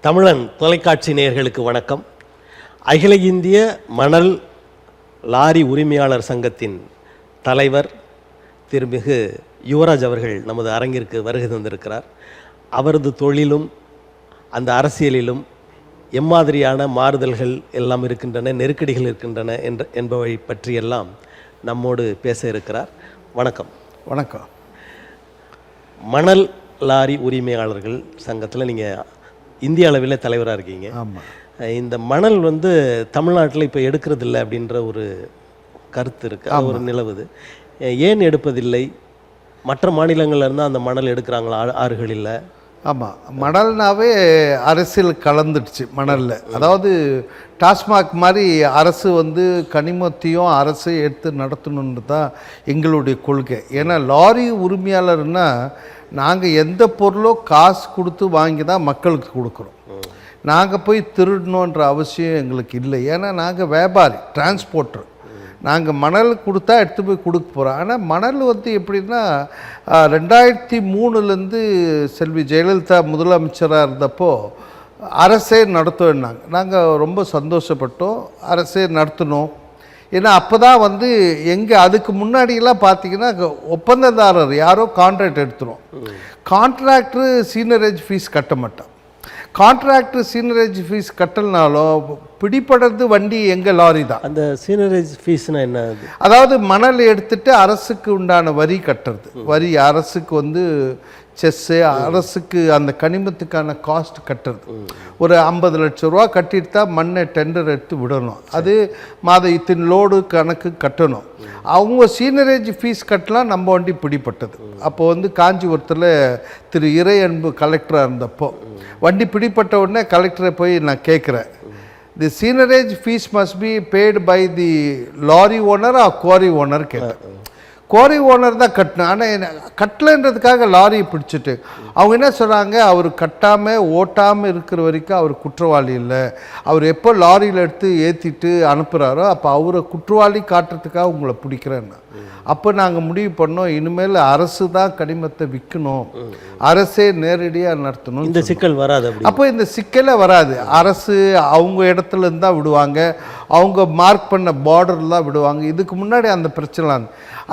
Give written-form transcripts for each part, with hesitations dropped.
தமிழன் தொலைக்காட்சி நேயர்களுக்கு வணக்கம். அகில இந்திய மணல் லாரி உரிமையாளர் சங்கத்தின் தலைவர் திருமிகு யுவராஜ் அவர்கள் நமது அரங்கிற்கு வருகை தந்திருக்கிறார். அவரது தொழிலும் அந்த அரசியலிலும் எம்மாதிரியான மாறுதல்கள் எல்லாம் இருக்கின்றன, நெருக்கடிகள் இருக்கின்றன என்பவை பற்றியெல்லாம் நம்மோடு பேச இருக்கிறார். வணக்கம். வணக்கம். மணல் லாரி உரிமையாளர்கள் சங்கத்தில் நீங்கள் இந்திய அளவில் தலைவராக இருக்கீங்க. ஆமாம். இந்த மணல் தமிழ்நாட்டில் இப்போ எடுக்கிறதில்லை அப்படின்ற ஒரு கருத்து இருக்குது, ஒரு நிலவுது. ஏன் எடுப்பதில்லை? மற்ற மாநிலங்கள்ல இருந்தால் அந்த மணல் எடுக்கிறாங்களா ஆறுகளில்? ஆமாம், மணல்னாவே அரசியல் கலந்துடுச்சு மணலில். அதாவது டாஸ்மாக் மாதிரி அரசு கனிமத்தையும் அரசு எடுத்து நடத்தணுன்னு தான் எங்களுடைய கொள்கை. ஏன்னா லாரி உரிமையாளர்னால் நாங்கள் எந்த பொருளோ காசு கொடுத்து வாங்கி தான் மக்களுக்கு கொடுக்குறோம். நாங்கள் போய் திருடணுன்ற அவசியம் எங்களுக்கு இல்லை. ஏன்னா நாங்கள் வியாபாரி, டிரான்ஸ்போர்ட்டர். நாங்கள் மணல் கொடுத்தா எடுத்து போய் கொடுக்க போகிறோம். ஆனால் மணல் எப்படின்னா 2003 செல்வி ஜெயலலிதா முதலமைச்சராக இருந்தப்போ அரசே நடத்துவேன்னாங்க. நாங்கள் ரொம்ப சந்தோஷப்பட்டோம், அரசே நடத்தணும். ஏன்னா அப்போ தான் எங்கே அதுக்கு முன்னாடியெல்லாம் பார்த்தீங்கன்னா ஒப்பந்ததாரர் யாரோ கான்ட்ராக்ட் எடுத்துரும். கான்ட்ராக்டரு சீனரேஜ் ஃபீஸ் கட்ட மாட்டான். கான்ட்ராக்டர் சீனரேஜ் ஃபீஸ் கட்டலனாலும் பிடிப்படுறது வண்டி எங்கள் லாரி தான். அந்த சீனரேஜ் ஃபீஸ்னா என்ன? அதாவது மணல் எடுத்துட்டு அரசுக்கு உண்டான வரி கட்டுறது. வரி அரசுக்கு செஸ்ஸு, அரசுக்கு அந்த கனிமத்துக்கான காஸ்ட் கட்டுறது. ஒரு 50 லட்சம் ரூபா கட்டிட்டு தான் மண்ணை டெண்டர் எடுத்து விடணும். அது இத்தனை லோடு கணக்கு கட்டணும். அவங்க சீனரேஜ் ஃபீஸ் கட்டலாம். நம்ம வண்டி பிடிப்பட்டது. அப்போ காஞ்சிபுரத்தில் திரு இறையன்பு கலெக்டராக இருந்தப்போ வண்டி பிடிப்பட்ட உடனே கலெக்டரை போய் நான் கேட்குறேன், the seigniorage fees must be paid by the lorry owner or quarry owner கேட்டேன். குவாரி ஓனர் தான் கட்டணும். ஆனால் கட்டலைன்றதுக்காக லாரியை பிடிச்சிட்டு அவங்க என்ன சொல்கிறாங்க, அவர் கட்டாமல் ஓட்டாமல் இருக்கிற வரைக்கும் அவர் குற்றவாளி இல்லை. அவர் எப்போ லாரியில் எடுத்து ஏற்றிட்டு அனுப்புகிறாரோ அப்போ அவரை குற்றவாளி காட்டுறதுக்காக உங்களை பிடிக்கிறேன்னா. அப்போ நாங்கள் முடிவு பண்ணோம், இனிமேல் அரசு தான் கனிமத்தை விற்கணும், அரசே நேரடியாக நடத்தணும். இந்த சிக்கல் வராது. அப்போ இந்த சிக்கலே வராது. அரசு அவங்க இடத்துல இருந்தா விடுவாங்க, அவங்க மார்க் பண்ண பார்டர் தான் விடுவாங்க. இதுக்கு முன்னாடி அந்த பிரச்சனை.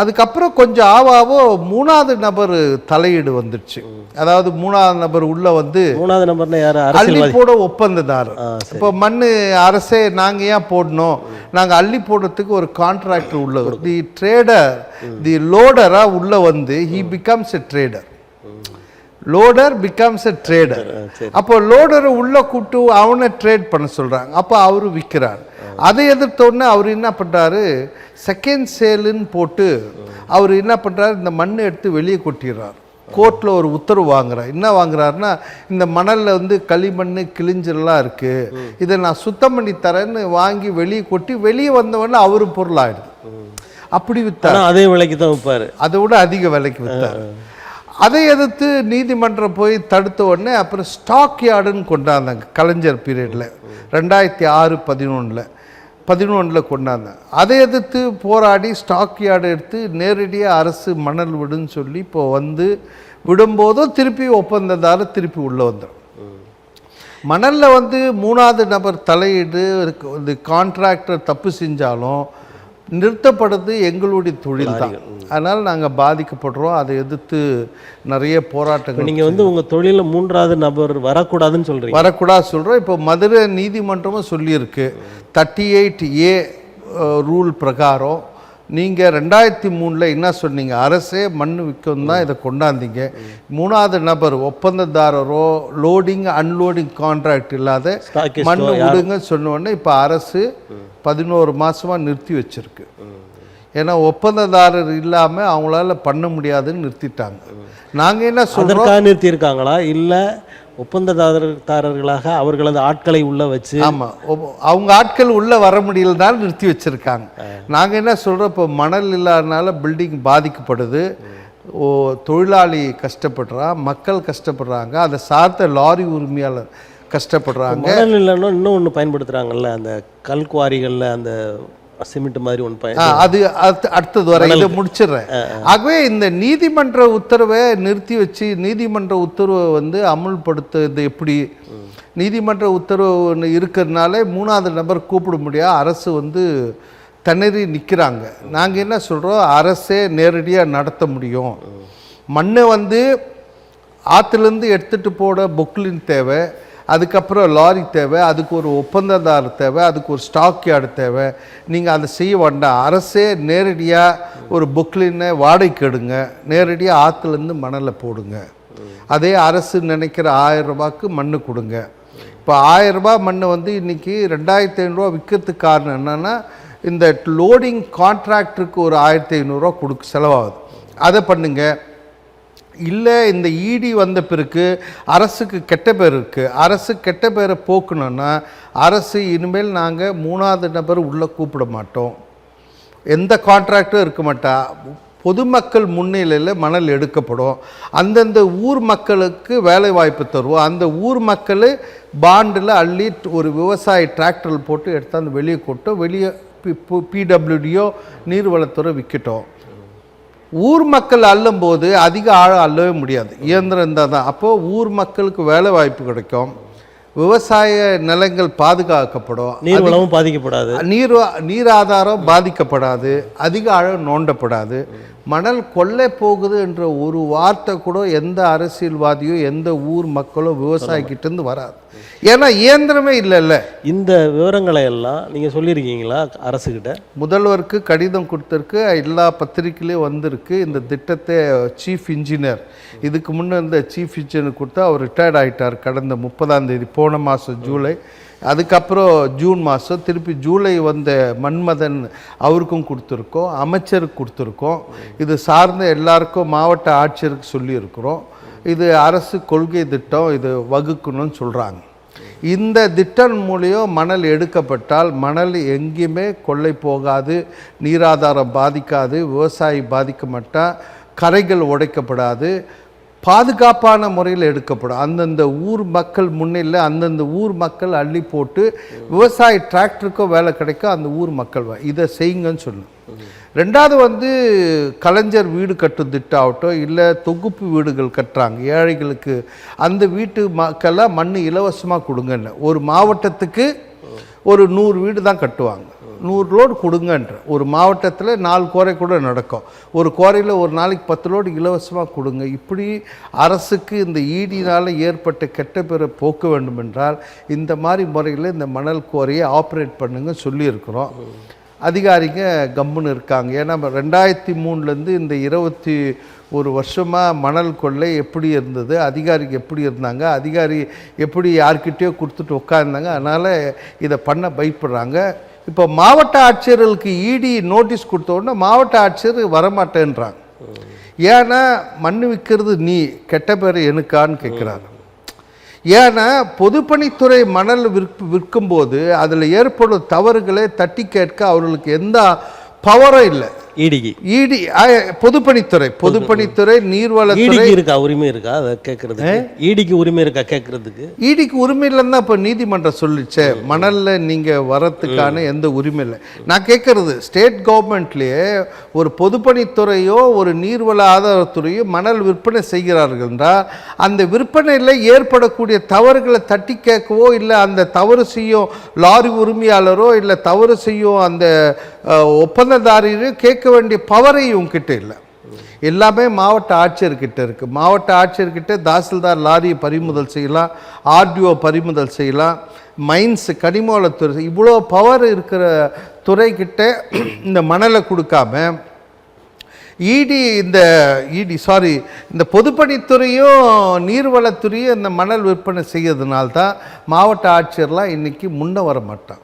அதுக்கப்புறம் கொஞ்சம் ஆவாவோ 3வது நபர் தலையீடு வந்துடுச்சு. அதாவது 3வது நபர் உள்ள 3வது நபர்னா யாரு? அள்ளி போட ஒப்பந்ததாரர். இப்போ மண்ணு அரசே நாங்கள் ஏன் போடணும், நாங்கள் அள்ளி போடுறதுக்கு ஒரு கான்ட்ராக்டர் உள்ள, தி ட்ரேடர், தி லோடரா உள்ள he becomes a trader. Loader becomes a trader. அப்போ லோடரை உள்ள கூப்பிட்டு அவனை ட்ரேட் பண்ண சொல்றாங்க. அப்போ அவரு விற்கிறார். அதை எதிர்த்தோடனே அவர் என்ன பண்ணுறாரு, செகண்ட் சேலுன்னு போட்டு அவர் என்ன பண்ணுறாரு, இந்த மண்ணை எடுத்து வெளியே கொட்டிடுறார். கோர்ட்டில் ஒரு உத்தரவு வாங்குறார். என்ன வாங்குறாருன்னா, இந்த மணலில் களிமண் கிழிஞ்செல்லாம் இருக்குது, இதை நான் சுத்தம் பண்ணி தரேன்னு வாங்கி வெளியே கொட்டி வெளியே வந்தவொடனே அவரு பொருள் ஆயிடுது. அப்படி வித்தார். அதே விலைக்கு தான் விற்பார், அதை விட அதிக விலைக்கு வித்தார். அதை எதிர்த்து நீதிமன்றம் போய் தடுத்த உடனே அப்புறம் ஸ்டாக் யார்டுன்னு கொண்டாந்தாங்க. கலைஞர் பீரியடில் 2006-11 கொண்டாந்தாங்க. அதை எதிர்த்து போராடி ஸ்டாக் யார்டு எடுத்து நேரடியாக அரசு மணல் விடுன்னு சொல்லி இப்போ விடும்போதும் திருப்பி ஒப்பந்ததாரர் திருப்பி உள்ளே வந்துடும். மணலில் 3வது நபர் தலையீடு, கான்ட்ராக்டர் தப்பு செஞ்சாலும் நிறுத்தப்படுறது எங்களுடைய தொழில் தான். அதனால் நாங்கள் பாதிக்கப்படுறோம். அதை எதிர்த்து நிறைய போராட்டங்கள். நீங்கள் உங்கள் தொழிலில் 3வது நபர் வரக்கூடாதுன்னு சொல்கிறீங்க. வரக்கூடாது சொல்கிறோம். இப்போ மதுரை நீதிமன்றமும் சொல்லியிருக்கு, 38A ரூல் பிரகாரம் நீங்கள் 2003 என்ன சொன்னீங்க, அரசே மண் விற்கும் தான் இதை கொண்டாந்தீங்க. 3வது நபர் ஒப்பந்ததாரரோ லோடிங் அன்லோடிங் கான்ட்ராக்ட் இல்லாத மண் விடுங்க சொன்னோடனே இப்போ அரசு 11 மாதமாக நிறுத்தி வச்சிருக்கு. ஏன்னா ஒப்பந்ததாரர் இல்லாமல் அவங்களால பண்ண முடியாதுன்னு நிறுத்திட்டாங்க. நாங்கள் என்ன சொல்கிறோம், நிறுத்தியிருக்காங்களா இல்லை ஒப்பந்ததாரர்களாக அவர்களது ஆட்களை உள்ள வச்சு? ஆமாம், அவங்க ஆட்கள் உள்ளே வர முடியலனாலும் நிறுத்தி வச்சுருக்காங்க. நாங்கள் என்ன சொல்கிறோம், இப்போ மணல் இல்லாதனால பில்டிங் பாதிக்கப்படுது, தொழிலாளி கஷ்டப்படுறான், மக்கள் கஷ்டப்படுறாங்க, அதை சார்ந்த லாரி உரிமையாளர் கஷ்டப்படுறாங்க. மணல் இல்லைன்னா இன்னும் ஒன்று பயன்படுத்துகிறாங்கல்ல, அந்த கல்குவாரிகளில் அந்த சிமெண்ட் மாதிரி ஒன்று அது அடுத்தது வர இதை முடிச்சிடுறேன். ஆகவே இந்த நீதிமன்ற உத்தரவை நிறுத்தி வச்சு நீதிமன்ற உத்தரவை அமுல்படுத்துறது எப்படி? நீதிமன்ற உத்தரவு ஒன்று இருக்கிறதுனால 3வது நபர் கூப்பிட முடியாது, அரசு வந்து திணறி நிற்கிறாங்க. நாங்கள் என்ன சொல்கிறோம், அரசே நேரடியாக நடத்த முடியும். மண்ணை வந்து ஆற்றுலேருந்து எடுத்துகிட்டு போட பொக்லின் தேவை, அதுக்கப்புறம் லாரி தேவை, அதுக்கு ஒரு ஒப்பந்ததாரர் தேவை, அதுக்கு ஒரு ஸ்டாக் யார்டு தேவை. நீங்கள் அதை செய்ய வேண்டாம், அரசே நேரடியாக ஒரு பொக்லினை வாடகைக்கு எடுங்க, நேரடியாக ஆற்றுலேருந்து மணலை போடுங்க. அதே அரசு நினைக்கிற 1000 ரூபாய்க்கு மண் கொடுங்க. இப்போ 1000 ரூபாய் மண் வந்து இன்றைக்கி 2500 விற்கிறதுக்கு காரணம் என்னென்னா, இந்த லோடிங் கான்ட்ராக்டருக்கு ஒரு 1500 கொடுக்க செலவாகுது. அதை பண்ணுங்க. இல்லை இந்த இடி வந்த பிறகு அரசுக்கு கெட்ட பேர் இருக்குது, அரசு கெட்ட பேரை போக்கணுன்னா அரசு இனிமேல் நாங்கள் 3வது நபர் உள்ளே கூப்பிட மாட்டோம், எந்த கான்ட்ராக்டும் இருக்க மாட்டா, பொதுமக்கள் முன்னிலையில் மணல் எடுக்கப்படும், அந்தந்த ஊர் மக்களுக்கு வேலை வாய்ப்பு தருவோம், அந்த ஊர் மக்கள் பாண்டில் அள்ளி ஒரு விவசாயி டிராக்டரில் போட்டு எடுத்தாந்து வெளியே கொட்டும், வெளியே பிடபிள்யூடியோ நீர்வளத்துறை விற்கட்டும். ஊர் மக்கள் அள்ளும்போது அதிக ஆழம் அள்ளவே முடியாது, இயந்திரம் இருந்தால் தான். அப்போது ஊர் மக்களுக்கு வேலை வாய்ப்பு கிடைக்கும், விவசாய நிலங்கள் பாதுகாக்கப்படும், நீர்வளமும் பாதிக்கப்படாது, நீர் ஆதாரம் பாதிக்கப்படாது, அதிக ஆழம் நோண்டப்படாது. மணல் கொள்ளை போகுது என்ற ஒரு வார்த்தை கூட எந்த அரசியல்வாதியோ எந்த ஊர் மக்களோ விவசாயிக்கிட்டேருந்து வராது. ஏன்னா இயந்திரமே இல்லைல்ல. இந்த விவரங்களை எல்லாம் நீங்கள் சொல்லியிருக்கீங்களா அரசுக்கிட்ட? முதல்வருக்கு கடிதம் கொடுத்துருக்கு, எல்லா பத்திரிக்கையிலையும் வந்திருக்கு. இந்த திட்டத்தை சீஃப் இன்ஜினியர், இதுக்கு முன்னே இந்த சீஃப் இன்ஜினியர் கொடுத்தா அவர் ரிட்டையர்ட் ஆகிட்டார் கடந்த 30ஆம் தேதி, போன மாதம் ஜூலை. அதுக்கப்புறம் ஜூன் மாதம் திருப்பி ஜூலை வந்த மன்மதன் அவருக்கும் கொடுத்துருக்கோம், அமைச்சருக்கு கொடுத்துருக்கோம். இது சார்ந்த எல்லாருக்கும் மாவட்ட ஆட்சியருக்கு சொல்லியிருக்கிறோம். இது அரசு கொள்கை திட்டம், இது வகுக்கணும்னு சொல்கிறாங்க. இந்த திட்டம் மூலியம் மணல் எடுக்கப்பட்டால் மணல் எங்கேயுமே கொள்ளை போகாது, நீராதாரம் பாதிக்காது, விவசாயி பாதிக்க மாட்டான், கரைகள் உடைக்கப்படாது, பாதுகாப்பான முறையில் எடுக்கப்படும். அந்தந்த ஊர் மக்கள் முன்னிலை அந்தந்த ஊர் மக்கள் அள்ளி போட்டு விவசாய டிராக்டருக்கோ வேலை கிடைக்கும், அந்த ஊர் மக்கள் இதை செய்யுங்கன்னு சொல்லணும். 2வது வந்து கலைஞர் வீடு கட்டும் திட்டம் ஆகட்டும், இல்லை தொகுப்பு வீடுகள் கட்டுறாங்க ஏழைகளுக்கு, அந்த வீட்டு மக்களாக மண் இலவசமாக கொடுங்கன்னு. ஒரு மாவட்டத்துக்கு ஒரு 100 வீடு தான் கட்டுவாங்க, 100 லோடு கொடுங்கன்ற. ஒரு மாவட்டத்தில் 4 கோரை கூட நடக்கும், ஒரு கோரையில் ஒரு நாளைக்கு 10 லோடு இலவசமாக கொடுங்க. இப்படி அரசுக்கு இந்த ஈடினால் ஏற்பட்ட கெட்ட பேரை போக்க வேண்டும் என்றால் இந்த மாதிரி முறையில் இந்த மணல் கோரையை ஆப்ரேட் பண்ணுங்க சொல்லியிருக்கிறோம். அதிகாரிங்க கம்முன்னு இருக்காங்க. ஏன்னா 2003லேருந்து இந்த 21 வருஷமாக மணல் கொள்ளை எப்படி இருந்தது, அதிகாரிக்கு எப்படி இருந்தாங்க, அதிகாரி எப்படி யார்கிட்டயோ கொடுத்துட்டு உட்கார்ந்தாங்க, அதனால் இதை பண்ண பயப்படுறாங்க. இப்போ மாவட்ட ஆட்சியர்களுக்கு இடி நோட்டீஸ் கொடுத்த உடனே மாவட்ட ஆட்சியர் வரமாட்டேன்றாங்க. ஏன்னா மண் விற்கிறது நீ, கெட்ட பேர் எனக்கான்னு கேட்குறாரு. ஏன்னா பொதுப்பணித்துறை மணல் விற்கும்போது அதில் ஏற்படும் தவறுகளை தட்டி கேட்க அவர்களுக்கு எந்த பவரும் இல்லை. இடி பொதுப்பணித்துறை நீர்வளத்துறை இருக்கா, உரிமை இருக்கா அதை கேட்கறதுக்கு? ஈடிக்கு உரிமை இருக்கா கேட்கறதுக்கு? ஈடிக்கு உரிமை இல்லைன்னா இப்போ நீதிமன்றம் சொல்லிச்சே மணல்ல நீங்க வரத்துக்கான எந்த உரிமை இல்லை. நான் கேட்கறது ஸ்டேட் கவர்மெண்ட்லேயே ஒரு பொதுப்பணித்துறையோ ஒரு நீர்வள ஆதாரத்துறையோ மணல் விற்பனை செய்கிறார்கள் என்றால் அந்த விற்பனையில் ஏற்படக்கூடிய தவறுகளை தட்டி கேட்கவோ இல்லை அந்த தவறு செய்யும் லாரி உரிமையாளரோ இல்லை தவறு செய்யும் அந்த ஒப்பந்ததாரரையோ கேட்க வேண்டிய பவரை இவங்ககிட்ட இல்லை. எல்லாமே மாவட்ட ஆட்சியர்கிட்ட இருக்குது. மாவட்ட ஆட்சியர்கிட்ட தாசில்தார் லாரியை பறிமுதல் செய்யலாம், ஆர்டிஓ பறிமுதல் செய்யலாம், மைன்ஸ் கனிமவளத்துறை, இவ்வளோ பவர் இருக்கிற துறைக்கிட்ட இந்த மணலை கொடுக்காம இந்த பொதுப்பணித்துறையும் நீர்வளத்துறையும் இந்த மணல் விற்பனை செய்யறதுனால்தான் மாவட்ட ஆட்சியர்லாம் இன்றைக்கி முன்ன வர மாட்டான்.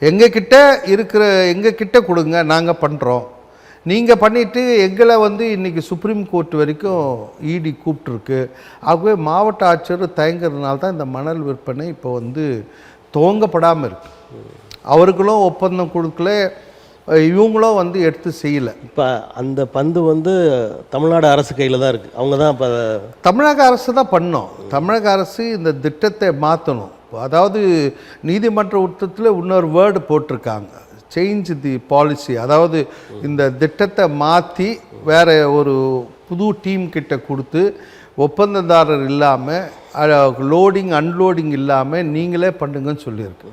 எங்ககிட்ட கொடுங்க, நாங்கள் பண்ணுறோம், நீங்கள் பண்ணிவிட்டு எங்களை இன்றைக்கி சுப்ரீம் கோர்ட் வரைக்கும் இடி கூப்பிட்டுருக்கு. ஆகவே மாவட்ட ஆட்சியர் தயங்குறதுனால தான் இந்த மணல் விற்பனை இப்போ துவங்கப்படாமல் இருக்குது. அவர்களும் ஒப்பந்தம் கொடுக்கல, இவங்களும் எடுத்து செய்யலை. இப்போ அந்த பந்து தமிழ்நாடு அரசு கையில் தான் இருக்குது. அவங்க தான் இப்போ தமிழக அரசு தான் பண்ணோம். தமிழக அரசு இந்த திட்டத்தை மாற்றணும். அதாவது நீதிமன்ற உத்தரத்தில் இன்னொரு வேர்டு போட்டிருக்காங்க, சேஞ்ச் தி பாலிசி. அதாவது இந்த திட்டத்தை மாற்றி வேறு ஒரு புது டீம் கிட்ட கொடுத்து ஒப்பந்ததாரர் இல்லாமல் லோடிங் அன்லோடிங் இல்லாமல் நீங்களே பண்ணுங்கன்னு சொல்லியிருக்கு.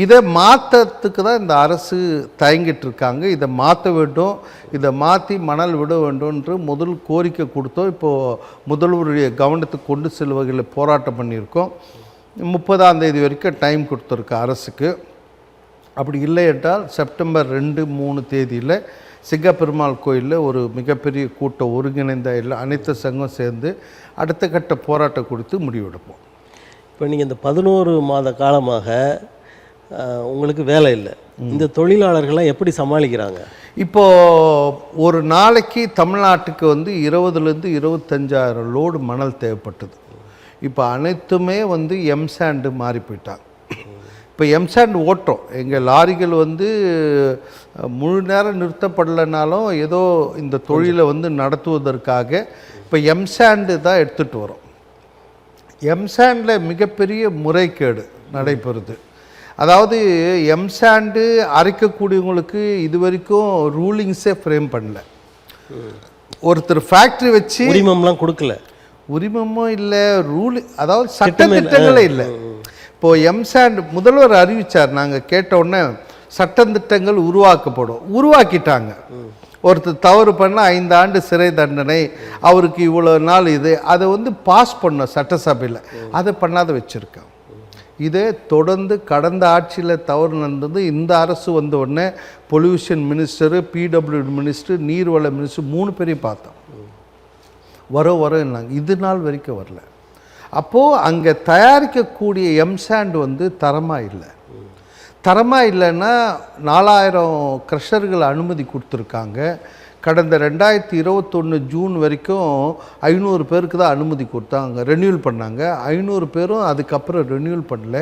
இதை மாற்றத்துக்கு தான் இந்த அரசு தயங்கிட்டு இருக்காங்க. இதை மாற்ற வேண்டும், இதை மாற்றி மணல் விட வேண்டும்ன்று முதல் கோரிக்கை கொடுத்தோம். இப்போது முதல்வருடைய கவனத்துக்கு கொண்டு செல்வதில் போராட்டம் பண்ணியிருக்கோம். 30ஆம் தேதி வரைக்கும் டைம் கொடுத்துருக்கு அரசுக்கு. அப்படி இல்லை என்றால் செப்டம்பர் 2-3 தேதியில் சிங்கப்பெருமாள் கோயிலில் ஒரு மிகப்பெரிய கூட்டம் ஒருங்கிணைந்த அனைத்து சங்கம் சேர்ந்து அடுத்த கட்ட போராட்டம் கொடுத்து முடிவெடுப்போம். இப்போ நீங்கள் இந்த 11 மாத காலமாக உங்களுக்கு வேலை இல்லை, இந்த தொழிலாளர்கள்லாம் எப்படி சமாளிக்கிறாங்க? இப்போது ஒரு நாளைக்கு தமிழ்நாட்டுக்கு 20,000 to 25,000 லோடு மணல் தேவைப்பட்டது. இப்போ அனைத்துமே எம்சாண்டு மாறி போயிட்டாங்க. இப்போ எம்சாண்ட் ஓட்டுறோம். எங்கள் லாரிகள் முழு நேரம் நிறுத்தப்படலைனாலும் ஏதோ இந்த தொழிலை நடத்துவதற்காக இப்போ எம்சாண்டு தான் எடுத்துகிட்டு வரோம். எம்சாண்டில் மிகப்பெரிய முறைகேடு நடைபெறுது. அதாவது எம்சாண்டு அரைக்கக்கூடியவங்களுக்கு இது வரைக்கும் ரூலிங்ஸே ஃப்ரேம் பண்ணல. ஒருத்தர் ஃபேக்ட்ரி வச்சு உரிமம்லாம் கொடுக்கல, உரிமமும் இல்லை, அதாவது சட்டத்திட்டங்களே இல்லை. இப்போது எம்சாண்ட் முதல்வர் அறிவித்தார், நாங்கள் கேட்டவுடனே சட்டத்திட்டங்கள் உருவாக்கிட்டாங்க. ஒருத்தர் தவறு பண்ணால் 5 ஆண்டு சிறை தண்டனை, அவருக்கு இவ்வளோ நாள் இது, அதை பாஸ் பண்ணோம் சட்டசபையில், அதை பண்ணாத வச்சுருக்கோம். இதே தொடர்ந்து கடந்த ஆட்சியில் தவறு நடந்தது. இந்த அரசு உடனே பொல்யூஷன் மினிஸ்டரு, பிடபிள்யூடி மினிஸ்டர், நீர்வள மினிஸ்டர் 3 பேரையும் பார்த்தோம். வரோன்னாங்க. இது நாள் வரைக்கும் வரல. அப்போது அங்கே தயாரிக்கக்கூடிய எம்சாண்ட் தரமாக இல்லை. தரமாக இல்லைன்னா 4000 க்ரஷர்கள் அனுமதி கொடுத்துருக்காங்க. கடந்த 2021 ஜூன் வரைக்கும் 500 பேருக்கு தான் அனுமதி கொடுத்தாங்க, ரெனியூல் பண்ணாங்க. 500 பேரும் அதுக்கப்புறம் ரெனியூல் பண்ணல.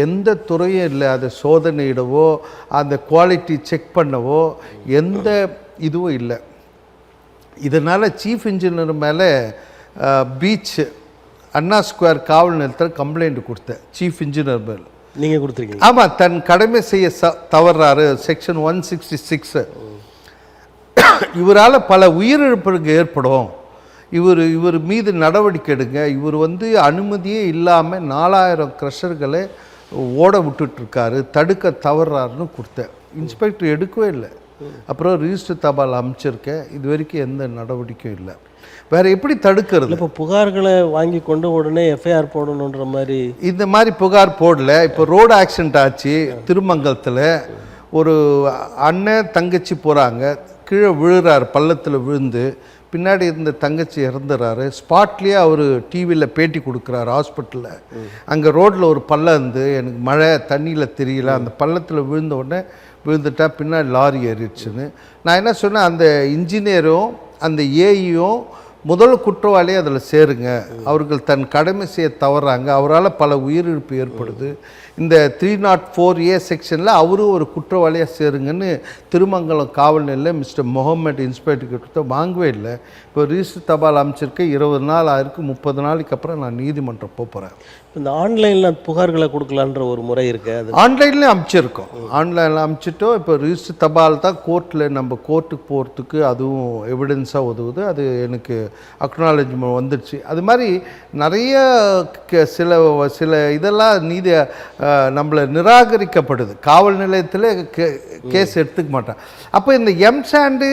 எந்த துறையும் இல்லை அதை சோதனையிடவோ அந்த குவாலிட்டி செக் பண்ணவோ எந்த இதுவும் இல்லை. இதனால் சீஃப் இன்ஜினியர் மேலே பீச் அண்ணா ஸ்கொயர் காவல் நிலையத்தில் கம்ப்ளைண்ட் கொடுத்தேன் சீஃப் இன்ஜினியர் மேல். நீங்கள் கொடுத்துருக்கீங்க? ஆமாம், தன் கடமை செய்ய தவறாரு, செக்ஷன் 166. இவரால் பல உயிரிழப்புகள் ஏற்படும், இவர் மீது நடவடிக்கை எடுங்க. இவர் அனுமதியே இல்லாமல் 4000 க்ரஷர்களை ஓட விட்டுட்ருக்காரு, தடுக்க தவறாருன்னு கொடுத்தேன். இன்ஸ்பெக்டர் எடுக்கவே இல்லை. அப்புறம் ரிஜிஸ்டர் தபால் அமைச்சிருக்கேன். இது வரைக்கும் எந்த நடவடிக்கையும் இல்லை. வேறு எப்படி தடுக்கிறது? இப்போ புகார்களை வாங்கி கொண்டு உடனே எஃப்ஐஆர் போடணுன்ற மாதிரி இந்த மாதிரி புகார் போடல. இப்போ ரோடு ஆக்சிடெண்ட் ஆச்சு திருமங்கலத்தில். ஒரு அண்ணன் தங்கச்சி போகிறாங்க, கீழே விழுறாரு, பள்ளத்தில் விழுந்து பின்னாடி இருந்த தங்கச்சி இறந்துறாரு. ஸ்பாட்லேயே அவர் டிவியில் பேட்டி கொடுக்குறாரு ஹாஸ்பிட்டலில். அங்கே ரோட்டில் ஒரு பள்ளம் இருந்து எனக்கு மழை தண்ணியில் தெரியல, அந்த பள்ளத்தில் விழுந்த உடனே விழுந்துட்டா பின்னாடி லாரி ஏறிடுச்சுன்னு. நான் என்ன சொன்னேன், அந்த இன்ஜினியரும் அந்த ஏஇயும் முதல் குற்றவாளியே அதில் சேருங்க. அவர்கள் தன் கடமை செய்ய தவறாங்க, அவரால் பல உயிரிழப்பு ஏற்படுது. இந்த 304A செக்ஷனில் அவரும் ஒரு குற்றவாளியாக சேருங்கன்னு திருமங்கலம் காவல் நிலையில் மிஸ்டர் முகமது இன்ஸ்பெக்டர் கிட்ட வாங்கவே இல்லை. இப்போ ரிஜிஸ்டர் தபால் அமைச்சிருக்க 20 நாள் ஆயிருக்கு. 30 நாளைக்கு அப்புறம் நான் நீதிமன்றம் போகிறேன். இந்த ஆன்லைனில் புகார்களை கொடுக்கலான்ற ஒரு முறை இருக்குது, அது ஆன்லைன்லேயும் அமைச்சிருக்கோம். ஆன்லைனில் அமைச்சிட்டோம். இப்போ ரிஜிஸ்டர் தபால் தான் கோர்ட்டில் நம்ம கோர்ட்டுக்கு போகிறதுக்கு அதுவும் எவிடன்ஸாக உதவுது. அது எனக்கு அக்னாலஜ்மெண்ட் வந்துடுச்சு. அது மாதிரி நிறைய சில இதெல்லாம் நீதி நம்மளை நிராகரிக்கப்படுது. காவல் நிலையத்தில் கேஸ் எடுத்துக்க மாட்டான். அப்போ இந்த எம்சாண்டு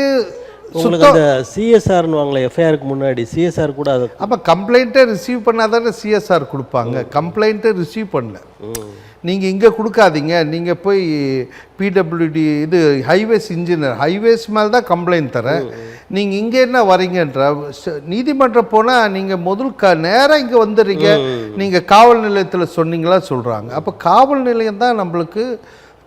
உங்களுக்கு அந்த சிஎஸ்ஆர்னு வாங்கல, எஃப்ஐஆருக்கு முன்னாடி சிஎஸ்ஆர் கூட அது அப்போ கம்ப்ளைண்ட்டை ரிசீவ் பண்ணாதானே சிஎஸ்ஆர் கொடுப்பாங்க. கம்ப்ளைண்ட்டை ரிசீவ் பண்ணல, நீங்கள் இங்கே கொடுக்காதீங்க, நீங்கள் போய் பிடபிள்யூடி இது ஹைவேஸ் இன்ஜினியர் ஹைவேஸ் மேலே தான் கம்ப்ளைண்ட் தரேன், நீங்கள் இங்கே என்ன வரீங்கன்ற நீதிமன்றம் போனால் நீங்கள் நேராக இங்கே வந்துடுறீங்க, நீங்கள் காவல் நிலையத்தில் சொன்னீங்களா சொல்கிறாங்க. அப்போ காவல் நிலையம் தான் நம்மளுக்கு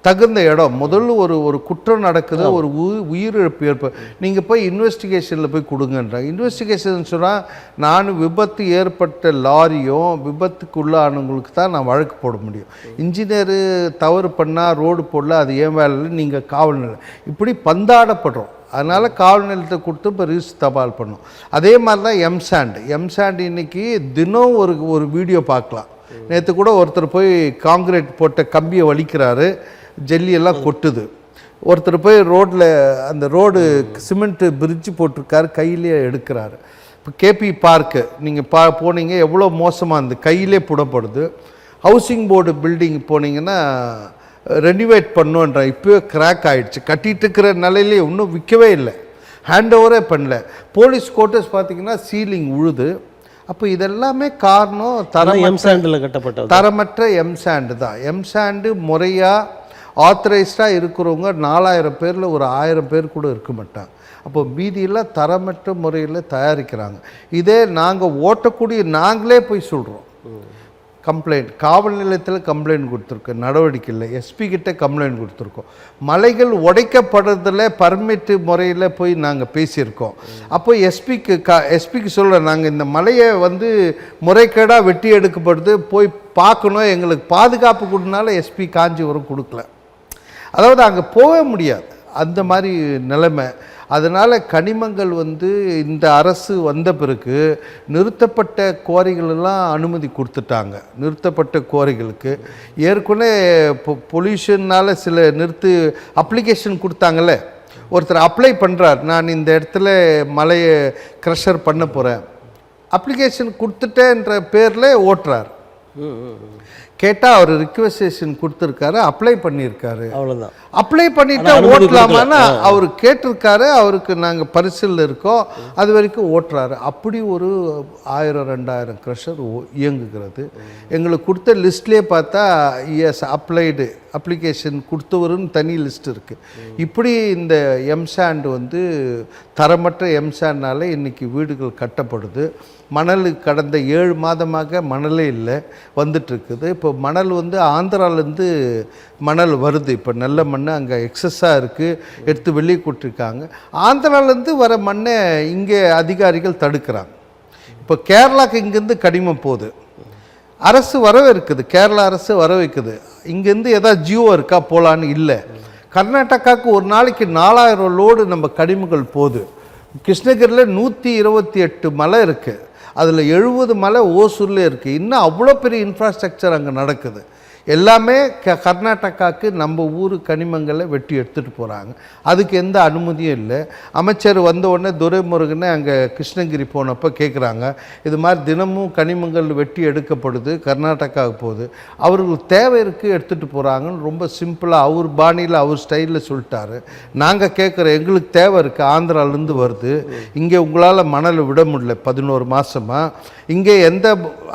தகுந்த இடம். முதல்ல ஒரு குற்றம் நடக்குது, ஒரு உயிரிழப்பு நீங்கள் போய் இன்வெஸ்டிகேஷனில் போய் கொடுங்கன்றாங்க. இன்வெஸ்டிகேஷன் சொன்னால் நான் விபத்து ஏற்பட்ட லாரியும் விபத்துக்குள்ளானவங்களுக்கு தான் நான் வழக்கு போட முடியும். இன்ஜினியரு தவறு பண்ணால் ரோடு போடல, அது ஏன் வேலை, நீங்கள் காவல் நிலையம் இப்படி பந்தாடப்படுறோம். அதனால் காவல் நிலையத்தை கொடுத்து இப்போ ரிஜிஸ்டர் தபால் பண்ணோம். அதே மாதிரி தான் எம்சாண்ட் இன்றைக்கி தினம் ஒரு வீடியோ பார்க்கலாம். நேற்று கூட ஒருத்தர் போய் காங்கிரீட் போட்ட கம்பியை வலிக்கிறாரு, ஜல்லியெல்லாம் கொட்டுது. ஒருத்தர் போய் ரோட்டில் அந்த ரோடு சிமெண்ட்டு பிரிட்ஜு போட்டிருக்காரு, கையிலேயே எடுக்கிறாரு. இப்போ கேபி பார்க்கு நீங்கள் போனீங்க எவ்வளோ மோசமாக இருந்து கையிலே புடப்படுது. ஹவுசிங் போர்டு பில்டிங் போனீங்கன்னா ரெனிவேட் பண்ணுன்ற இப்போவே கிராக் ஆகிடுச்சு. கட்டிகிட்டு இருக்கிற நிலையிலே இன்னும் விற்கவே இல்லை, ஹேண்ட் ஓவரே பண்ணல. போலீஸ் குவார்ட்டர்ஸ் பார்த்தீங்கன்னா சீலிங் உழுது. அப்போ இதெல்லாமே காரணம் தரமற்ற எம்சாண்டு தான். எம்சாண்டு முறையாக ஆத்தரைஸ்டாக இருக்கிறவங்க 4000 பேரில் ஒரு 1000 பேர் கூட இருக்க மாட்டாங்க. அப்போ மீதியெல்லாம் தரமற்ற முறையில் தயாரிக்கிறாங்க. இதே நாங்கள் ஓட்டக்கூடிய நாங்களே போய் சொல்கிறோம், கம்ப்ளைண்ட் காவல் நிலையத்தில் கம்ப்ளைண்ட் கொடுத்துருக்கோம், நடவடிக்கை இல்லை. எஸ்பி கிட்ட கம்ப்ளைண்ட் கொடுத்துருக்கோம். மலைகள் உடைக்கப்படுறதில் பர்மிட்டு முறையில் போய் நாங்கள் பேசியிருக்கோம். அப்போ எஸ்பிக்கு சொல்கிறோம், நாங்கள் இந்த மலையை முறைகேடாக வெட்டி எடுக்கப்படுது, போய் பார்க்கணும், எங்களுக்கு பாதுகாப்பு கொடுனால எஸ்பி காஞ்சிபுரம் கொடுக்கல. அதாவது அங்கே போகவே முடியாது, அந்த மாதிரி நிலைமை. அதனால் கனிமங்கள் இந்த அரசு வந்த பிறகு நிறுத்தப்பட்ட குவாரிகளெல்லாம் அனுமதி கொடுத்துட்டாங்க. நிறுத்தப்பட்ட குவாரிகளுக்கு ஏற்கனவே பொல்யூஷன்னால் சில அப்ளிகேஷன் கொடுத்தாங்கல்ல. ஒருத்தர் அப்ளை பண்ணுறார், நான் இந்த இடத்துல மலையை க்ரஷர் பண்ண போகிறேன், அப்ளிகேஷன் கொடுத்துட்டேன்ற பேரில் ஓட்டுறார். கேட்டால் அவர் ரிக்வெஸ்டேஷன் கொடுத்துருக்காரு, அப்ளை பண்ணியிருக்காரு, அவ்வளோதான். அப்ளை பண்ணிவிட்டு ஓட்டலாமான்னா அவர் கேட்டிருக்காரு, அவருக்கு நாங்கள் பரிசில் இருக்கோம், அது வரைக்கும் ஓட்டுறாரு. அப்படி ஒரு 1000-2000 க்ரஷர் இயங்குகிறது. எங்களுக்கு கொடுத்த லிஸ்ட்லேயே பார்த்தா எஸ் அப்ளைடு அப்ளிகேஷன் கொடுத்தவருன்னு தனி லிஸ்ட் இருக்குது. இப்படி இந்த எம்சாண்டு தரமற்ற எம்சாண்டால் இன்றைக்கி வீடுகள் கட்டப்படுது. மணல் கடந்த 7 மாதமாக மணலே இல்லை, வந்துட்டுருக்குது. இப்போ மணல் ஆந்திராவிலேருந்து மணல் வருது. இப்போ நல்ல மண் அங்கே எக்ஸஸாக இருக்குது, எடுத்து வெளியே கூட்டிருக்காங்க. ஆந்திராவிலேருந்து வர மண்ணை இங்கே அதிகாரிகள் தடுக்கிறாங்க. இப்போ கேரளாவுக்கு இங்கேருந்து கனிமம் போகுது, அரசு வரவேற்குது, கேரளா அரசு வரவேற்குது. இங்கேருந்து எதாவது ஜியோ இருக்கா போகலான்னு இல்லை. கர்நாடகாவுக்கு ஒரு நாளைக்கு 4000 லோடு நம்ம கனிமங்கள் போகுது. கிருஷ்ணகிரியில் 128 மலை இருக்குது, அதில் 70 மலை ஓசூரில் இருக்குது. இன்னும் அவ்வளோ பெரிய இன்ஃப்ராஸ்ட்ரக்சர் அங்கே நடக்குது. எல்லாமே கர்நாடகாவுக்கு நம்ம ஊர் கனிமங்களை வெட்டி எடுத்துகிட்டு போகிறாங்க. அதுக்கு எந்த அனுமதியும் இல்லை. அமைச்சர் வந்த உடனே துரைமுருகனை அங்கே கிருஷ்ணகிரி போனப்போ கேட்குறாங்க, இது மாதிரி தினமும் கனிமங்கள் வெட்டி எடுக்கப்படுது, கர்நாடகாவுக்கு போகுது, அவர்களுக்கு தேவை இருக்குது எடுத்துகிட்டு போகிறாங்கன்னு ரொம்ப சிம்பிளாக அவர் பாணியில் அவர் ஸ்டைலில் சொல்லிட்டாரு. நாங்கள் கேட்குறோம், எங்களுக்கு தேவை இருக்குது, ஆந்திராவிலேருந்து வருது, இங்கே உங்களால் மணலை விட முடியல 11 மாதமாக. இங்கே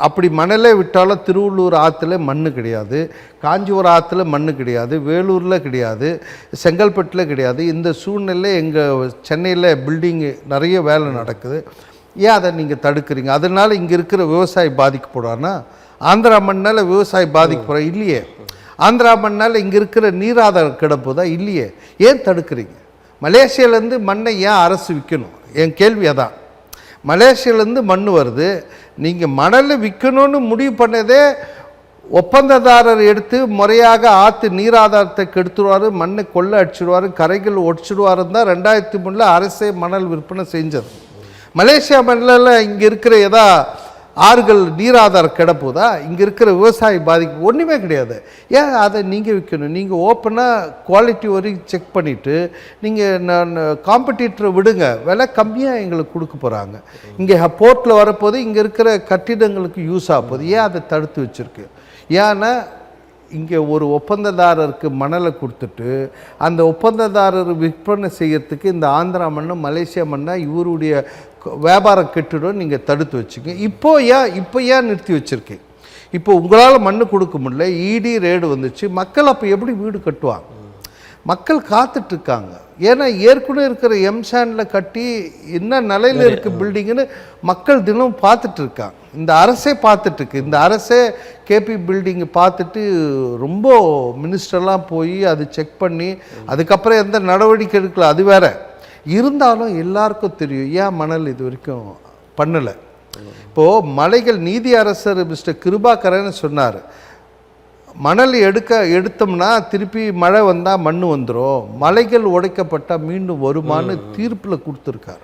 அப்படி மணலே விட்டாலும் திருவள்ளூர் ஆற்றுல மண் கிடையாது, காஞ்சிபுரம் ஆற்றுல மண் கிடையாது, வேலூரில் கிடையாது, செங்கல்பட்டில் கிடையாது. இந்த சூழ்நிலை எங்கள் சென்னையில் பில்டிங்கு நிறைய வேலை நடக்குது. ஏன் அதை நீங்கள் தடுக்கிறீங்க? அதனால் இங்கே இருக்கிற விவசாயி பாதிக்கப்படுவானா? ஆந்திரா மண்ணால் விவசாயி பாதிக்கப்படுறா? இல்லையே. ஆந்திரா மண்ணால் இங்கே இருக்கிற நீராதாரம் கிடப்புதா? இல்லையே. ஏன் தடுக்கிறீங்க? மலேசியாவிலேருந்து மண்ணை ஏன் அரசு விற்கணும்? என் கேள்வி அதான். மலேசியாவிலேருந்து மண் வருது, நீங்கள் மணலை விற்கணும்னு முடிவு பண்ணதே ஒப்பந்ததாரர் எடுத்து முறையாக ஆற்று நீராதாரத்தை கெடுத்துடுவார், மண்ணை கொள்ளை அடிச்சுடுவார், கரைகள் ஒடிச்சிடுவாருன்னு தான் 2003 அரசே மணல் விற்பனை செஞ்சது. மலேசியா மண்ணில் இங்கே இருக்கிற ஆறுகள் நீராதாரம் கிடப்போதா? இங்கே இருக்கிற விவசாயி பாதிப்பு ஒன்றுமே கிடையாது. ஏன் அதை நீங்கள் விற்கணும்? நீங்கள் ஓப்பனாக குவாலிட்டி வரைக்கும் செக் பண்ணிவிட்டு நீங்கள் காம்படிட்டரை விடுங்க, விலை கம்மியாக எங்களுக்கு கொடுக்க போகிறாங்க. இங்கே போர்ட்டில் வரப்போது இங்கே இருக்கிற கட்டிடங்களுக்கு யூஸ் ஆக போகுது. ஏன் அதை தடுத்து வச்சுருக்கு? ஏன்னா இங்கே ஒரு ஒப்பந்ததாரருக்கு மணலை கொடுத்துட்டு அந்த ஒப்பந்ததாரர் விற்பனை செய்கிறதுக்கு இந்த ஆந்திரா மண்ணு மலேசியா மண்ணை இவருடைய வியாபாரம் கெட்டுடும் நீங்கள் தடுத்து வச்சுங்க. இப்போ ஏன் நிறுத்தி வச்சுருக்கேன்? இப்போ உங்களால் மண்ணு கொடுக்க முடியல, இடி ரேடு வந்துச்சு, மக்கள் அப்போ எப்படி வீடு கட்டுவாங்க? மக்கள் காத்துட்ருக்காங்க. ஏன்னா ஏற்கனவே இருக்கிற எம்சாண்டில் கட்டி என்ன நிலையில் இருக்குது பில்டிங்குன்னு மக்கள் தினம் பார்த்துட்ருக்காங்க. இந்த அரசே பார்த்துட்ருக்கு. இந்த அரசே கேபி பில்டிங்கை பார்த்துட்டு ரொம்ப மினிஸ்டர்லாம் போய் அது செக் பண்ணி அதுக்கப்புறம் எந்த நடவடிக்கை எடுக்கல, அது வேற. இருந்தாலும் எல்லாருக்கும் தெரியும் ஏன் மணல் இது வரைக்கும் பண்ணலை. இப்போது மலைகள் நீதி அரசர் மிஸ்டர் கிருபாகரன் சொன்னார், மணல் எடுத்தோம்னா திருப்பி மழை வந்தால் மண் வந்துடும், மலைகள் உடைக்கப்பட்டால் மீண்டும் வருமானு தீர்ப்பில் கொடுத்துருக்காரு.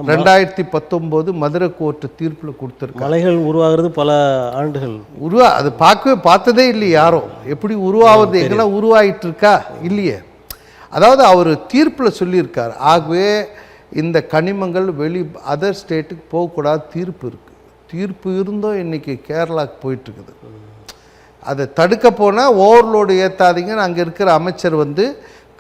2019 மதுரை கோர்ட்டு தீர்ப்பில் கொடுத்துருக்காரு. மலைகள் உருவாகிறது பல ஆண்டுகள் அது பார்த்ததே இல்லை யாரும். எப்படி உருவாகிறது, எங்கெல்லாம் உருவாகிட்டு இருக்கா? இல்லையே. அதாவது அவர் தீர்ப்பில் சொல்லியிருக்கார். ஆகவே இந்த கனிமங்கள் அதர் ஸ்டேட்டுக்கு போகக்கூடாது தீர்ப்பு இருக்குது. தீர்ப்பு இருந்தும் இன்றைக்கி கேரளாவுக்கு போயிட்டுருக்குது. அதை தடுக்க போனால் ஓவர்லோடு ஏற்றாதீங்கன்னு அங்கே இருக்கிற அமைச்சர் வந்து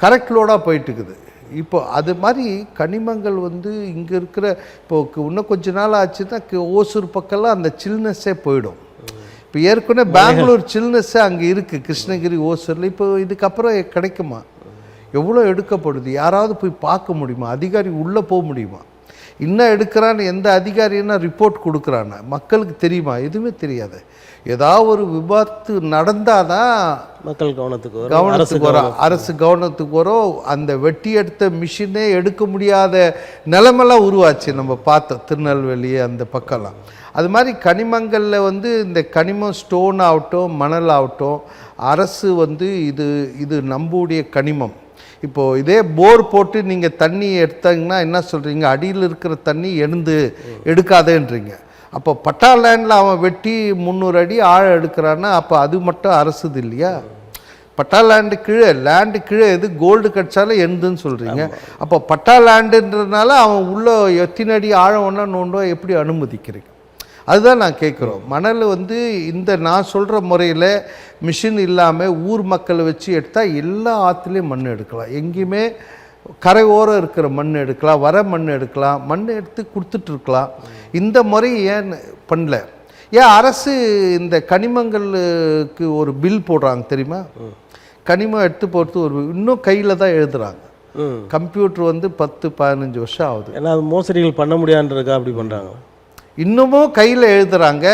கரெக்ட் லோடாக போயிட்டுருக்குது. இப்போ அது மாதிரி கனிமங்கள் வந்து இங்கே இருக்கிற இப்போ இன்னும் கொஞ்ச நாள் ஆச்சுன்னா ஓசூர் பக்கம்லாம் அந்த சில்னஸ்ஸே போயிடும். இப்போ ஏற்கனவே பெங்களூர் சில்னஸ்ஸே அங்கே இருக்குது, கிருஷ்ணகிரி ஓசூரில். இப்போ இதுக்கப்புறம் கிடைக்குமா? எவ்வளோ எடுக்கப்படுது? யாராவது போய் பார்க்க முடியுமா? அதிகாரி உள்ளே போக முடியுமா? இன்னும் எடுக்கிறான்னு எந்த அதிகாரின்னா ரிப்போர்ட் கொடுக்குறான்னு மக்களுக்கு தெரியுமா? எதுவுமே தெரியாது. ஏதாவது ஒரு விபத்து நடந்தால் தான் மக்கள் கவனத்துக்கு வரும், அரசு கவனத்துக்கு வரும். அந்த வெட்டி எடுத்த மிஷினே எடுக்க முடியாத நிலைமெல்லாம் உருவாச்சு. நம்ம பார்த்தோம் திருநெல்வேலி அந்த பக்கம்லாம். அது மாதிரி கனிமங்களில் வந்து இந்த கனிமம் ஸ்டோன் ஆகட்டும் மணல் ஆகட்டும், அரசு வந்து இது நம்முடைய கனிமம். இப்போது இதே போர் போட்டு நீங்கள் தண்ணி எடுத்தீங்கன்னா என்ன சொல்கிறீங்க? அடியில் இருக்கிற தண்ணி எடுக்காதேன்றீங்க. அப்போ பட்டா லேண்டில் அவன் வெட்டி 300 அடி ஆழம் எடுக்கிறான்னா அப்போ அது மட்டும் அரசுது இல்லையா? பட்டா லேண்டு கீழே எது கோல்டு கிடச்சாலும் எந்துன்னு சொல்கிறீங்க. அப்போ பட்டா லேண்டுன்றதுனால அவன் உள்ள எத்தனை அடி ஆழம் ஒன்றா நோண்டோ எப்படி அனுமதிக்கிறீங்க? அதுதான் நான் கேட்குறோம். மணல் வந்து நான் சொல்கிற முறையில் மிஷின் இல்லாமல் ஊர் மக்களை வச்சு எடுத்தால் எல்லா ஆற்றுலேயும் மண் எடுக்கலாம். எங்கேயுமே கரை ஓரம் இருக்கிற மண் எடுக்கலாம், வர மண் எடுக்கலாம், மண் எடுத்து கொடுத்துட்ருக்கலாம். இந்த முறை ஏன் பண்ணல? ஏன் அரசு இந்த கனிமங்களுக்கு ஒரு பில் போடுறாங்க தெரியுமா? கனிமம் எடுத்து போட்டு இன்னும் கையில் தான் எழுதுகிறாங்க. கம்ப்யூட்டர் வந்து 10-15 வருஷம் ஆகுது. ஏன்னா அது மோசடிகள் பண்ண முடியாதுன்றதுக்காக அப்படி பண்ணுறாங்க. இன்னமும் கையில் எழுதுகிறாங்க.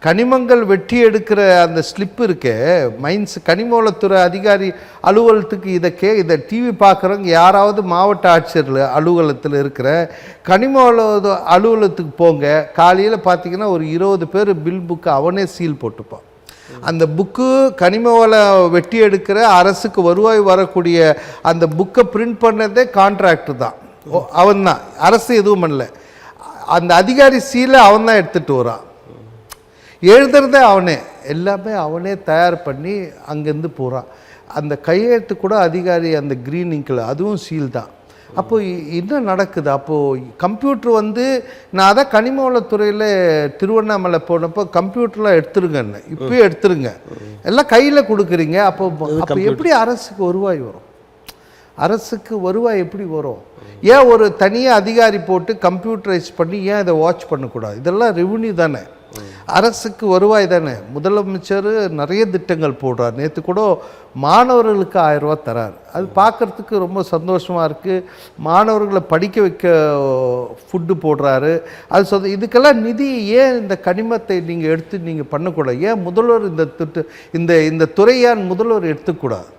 கனிமங்கள் வெட்டி எடுக்கிற அந்த ஸ்லிப் இருக்கே மைன்ஸ் கனிமவளத்துறை அதிகாரி அலுவலகத்துக்கு இதை டிவி பார்க்குறவங்க யாராவது மாவட்ட ஆட்சியர் அலுவலகத்தில் இருக்கிற கனிமவள அலுவலகத்துக்கு போங்க. காலையில் பார்த்தீங்கன்னா ஒரு 20 பேர் பில் புக்கு அவனே சீல் போட்டுப்பான். அந்த புக்கு கனிமவள வெட்டி எடுக்கிற அரசுக்கு வருவாய் வரக்கூடிய அந்த புக்கை பிரிண்ட் பண்ணதே கான்ட்ராக்டர் தான், அவன் தான். அரசு எதுவும் பண்ணல. அந்த அதிகாரி சீலை அவன் தான் எடுத்துகிட்டு வரான். எழுதுறதே அவனே, எல்லாமே அவனே தயார் பண்ணி அங்கேருந்து போகிறான். அந்த கையெழுத்து கூட அதிகாரி அந்த க்ரீன் இங்கில் அதுவும் சீல் தான். அப்போது என்ன நடக்குது? அப்போது கம்ப்யூட்டர் வந்து நான் அதான் கனிமவளத்துறையில் திருவண்ணாமலை போனப்போ கம்ப்யூட்டர்லாம் எடுத்துருங்கன்னு, இப்போயே எடுத்துருங்க, எல்லாம் கையில் கொடுக்குறீங்க. அப்போ எப்படி அரசுக்கு வருவாய் வரும்? அரசுக்கு வருவாய் எப்படி வரும்? ஏன் ஒரு தனியாக அதிகாரி போட்டு கம்ப்யூட்டரைஸ் பண்ணி ஏன் இதை வாட்ச் பண்ணக்கூடாது? இதெல்லாம் ரெவன்யூ தானே, அரசுக்கு வருவாய் தானே. முதலமைச்சர் நிறைய திட்டங்கள் போடுறார். நேற்று கூட மாணவர்களுக்கு 1000 ரூபா தரார். அது பார்க்குறதுக்கு ரொம்ப சந்தோஷமாக இருக்குது. மாணவர்களை படிக்க வைக்க ஃபுட்டு போடுறாரு. அது இதுக்கெல்லாம் நிதி ஏன் இந்த கனிமத்தை நீங்கள் எடுத்து நீங்கள் பண்ணக்கூடாது? ஏன் முதல்வர் இந்த துறையான் முதல்வர் எடுத்துக்கூடாது?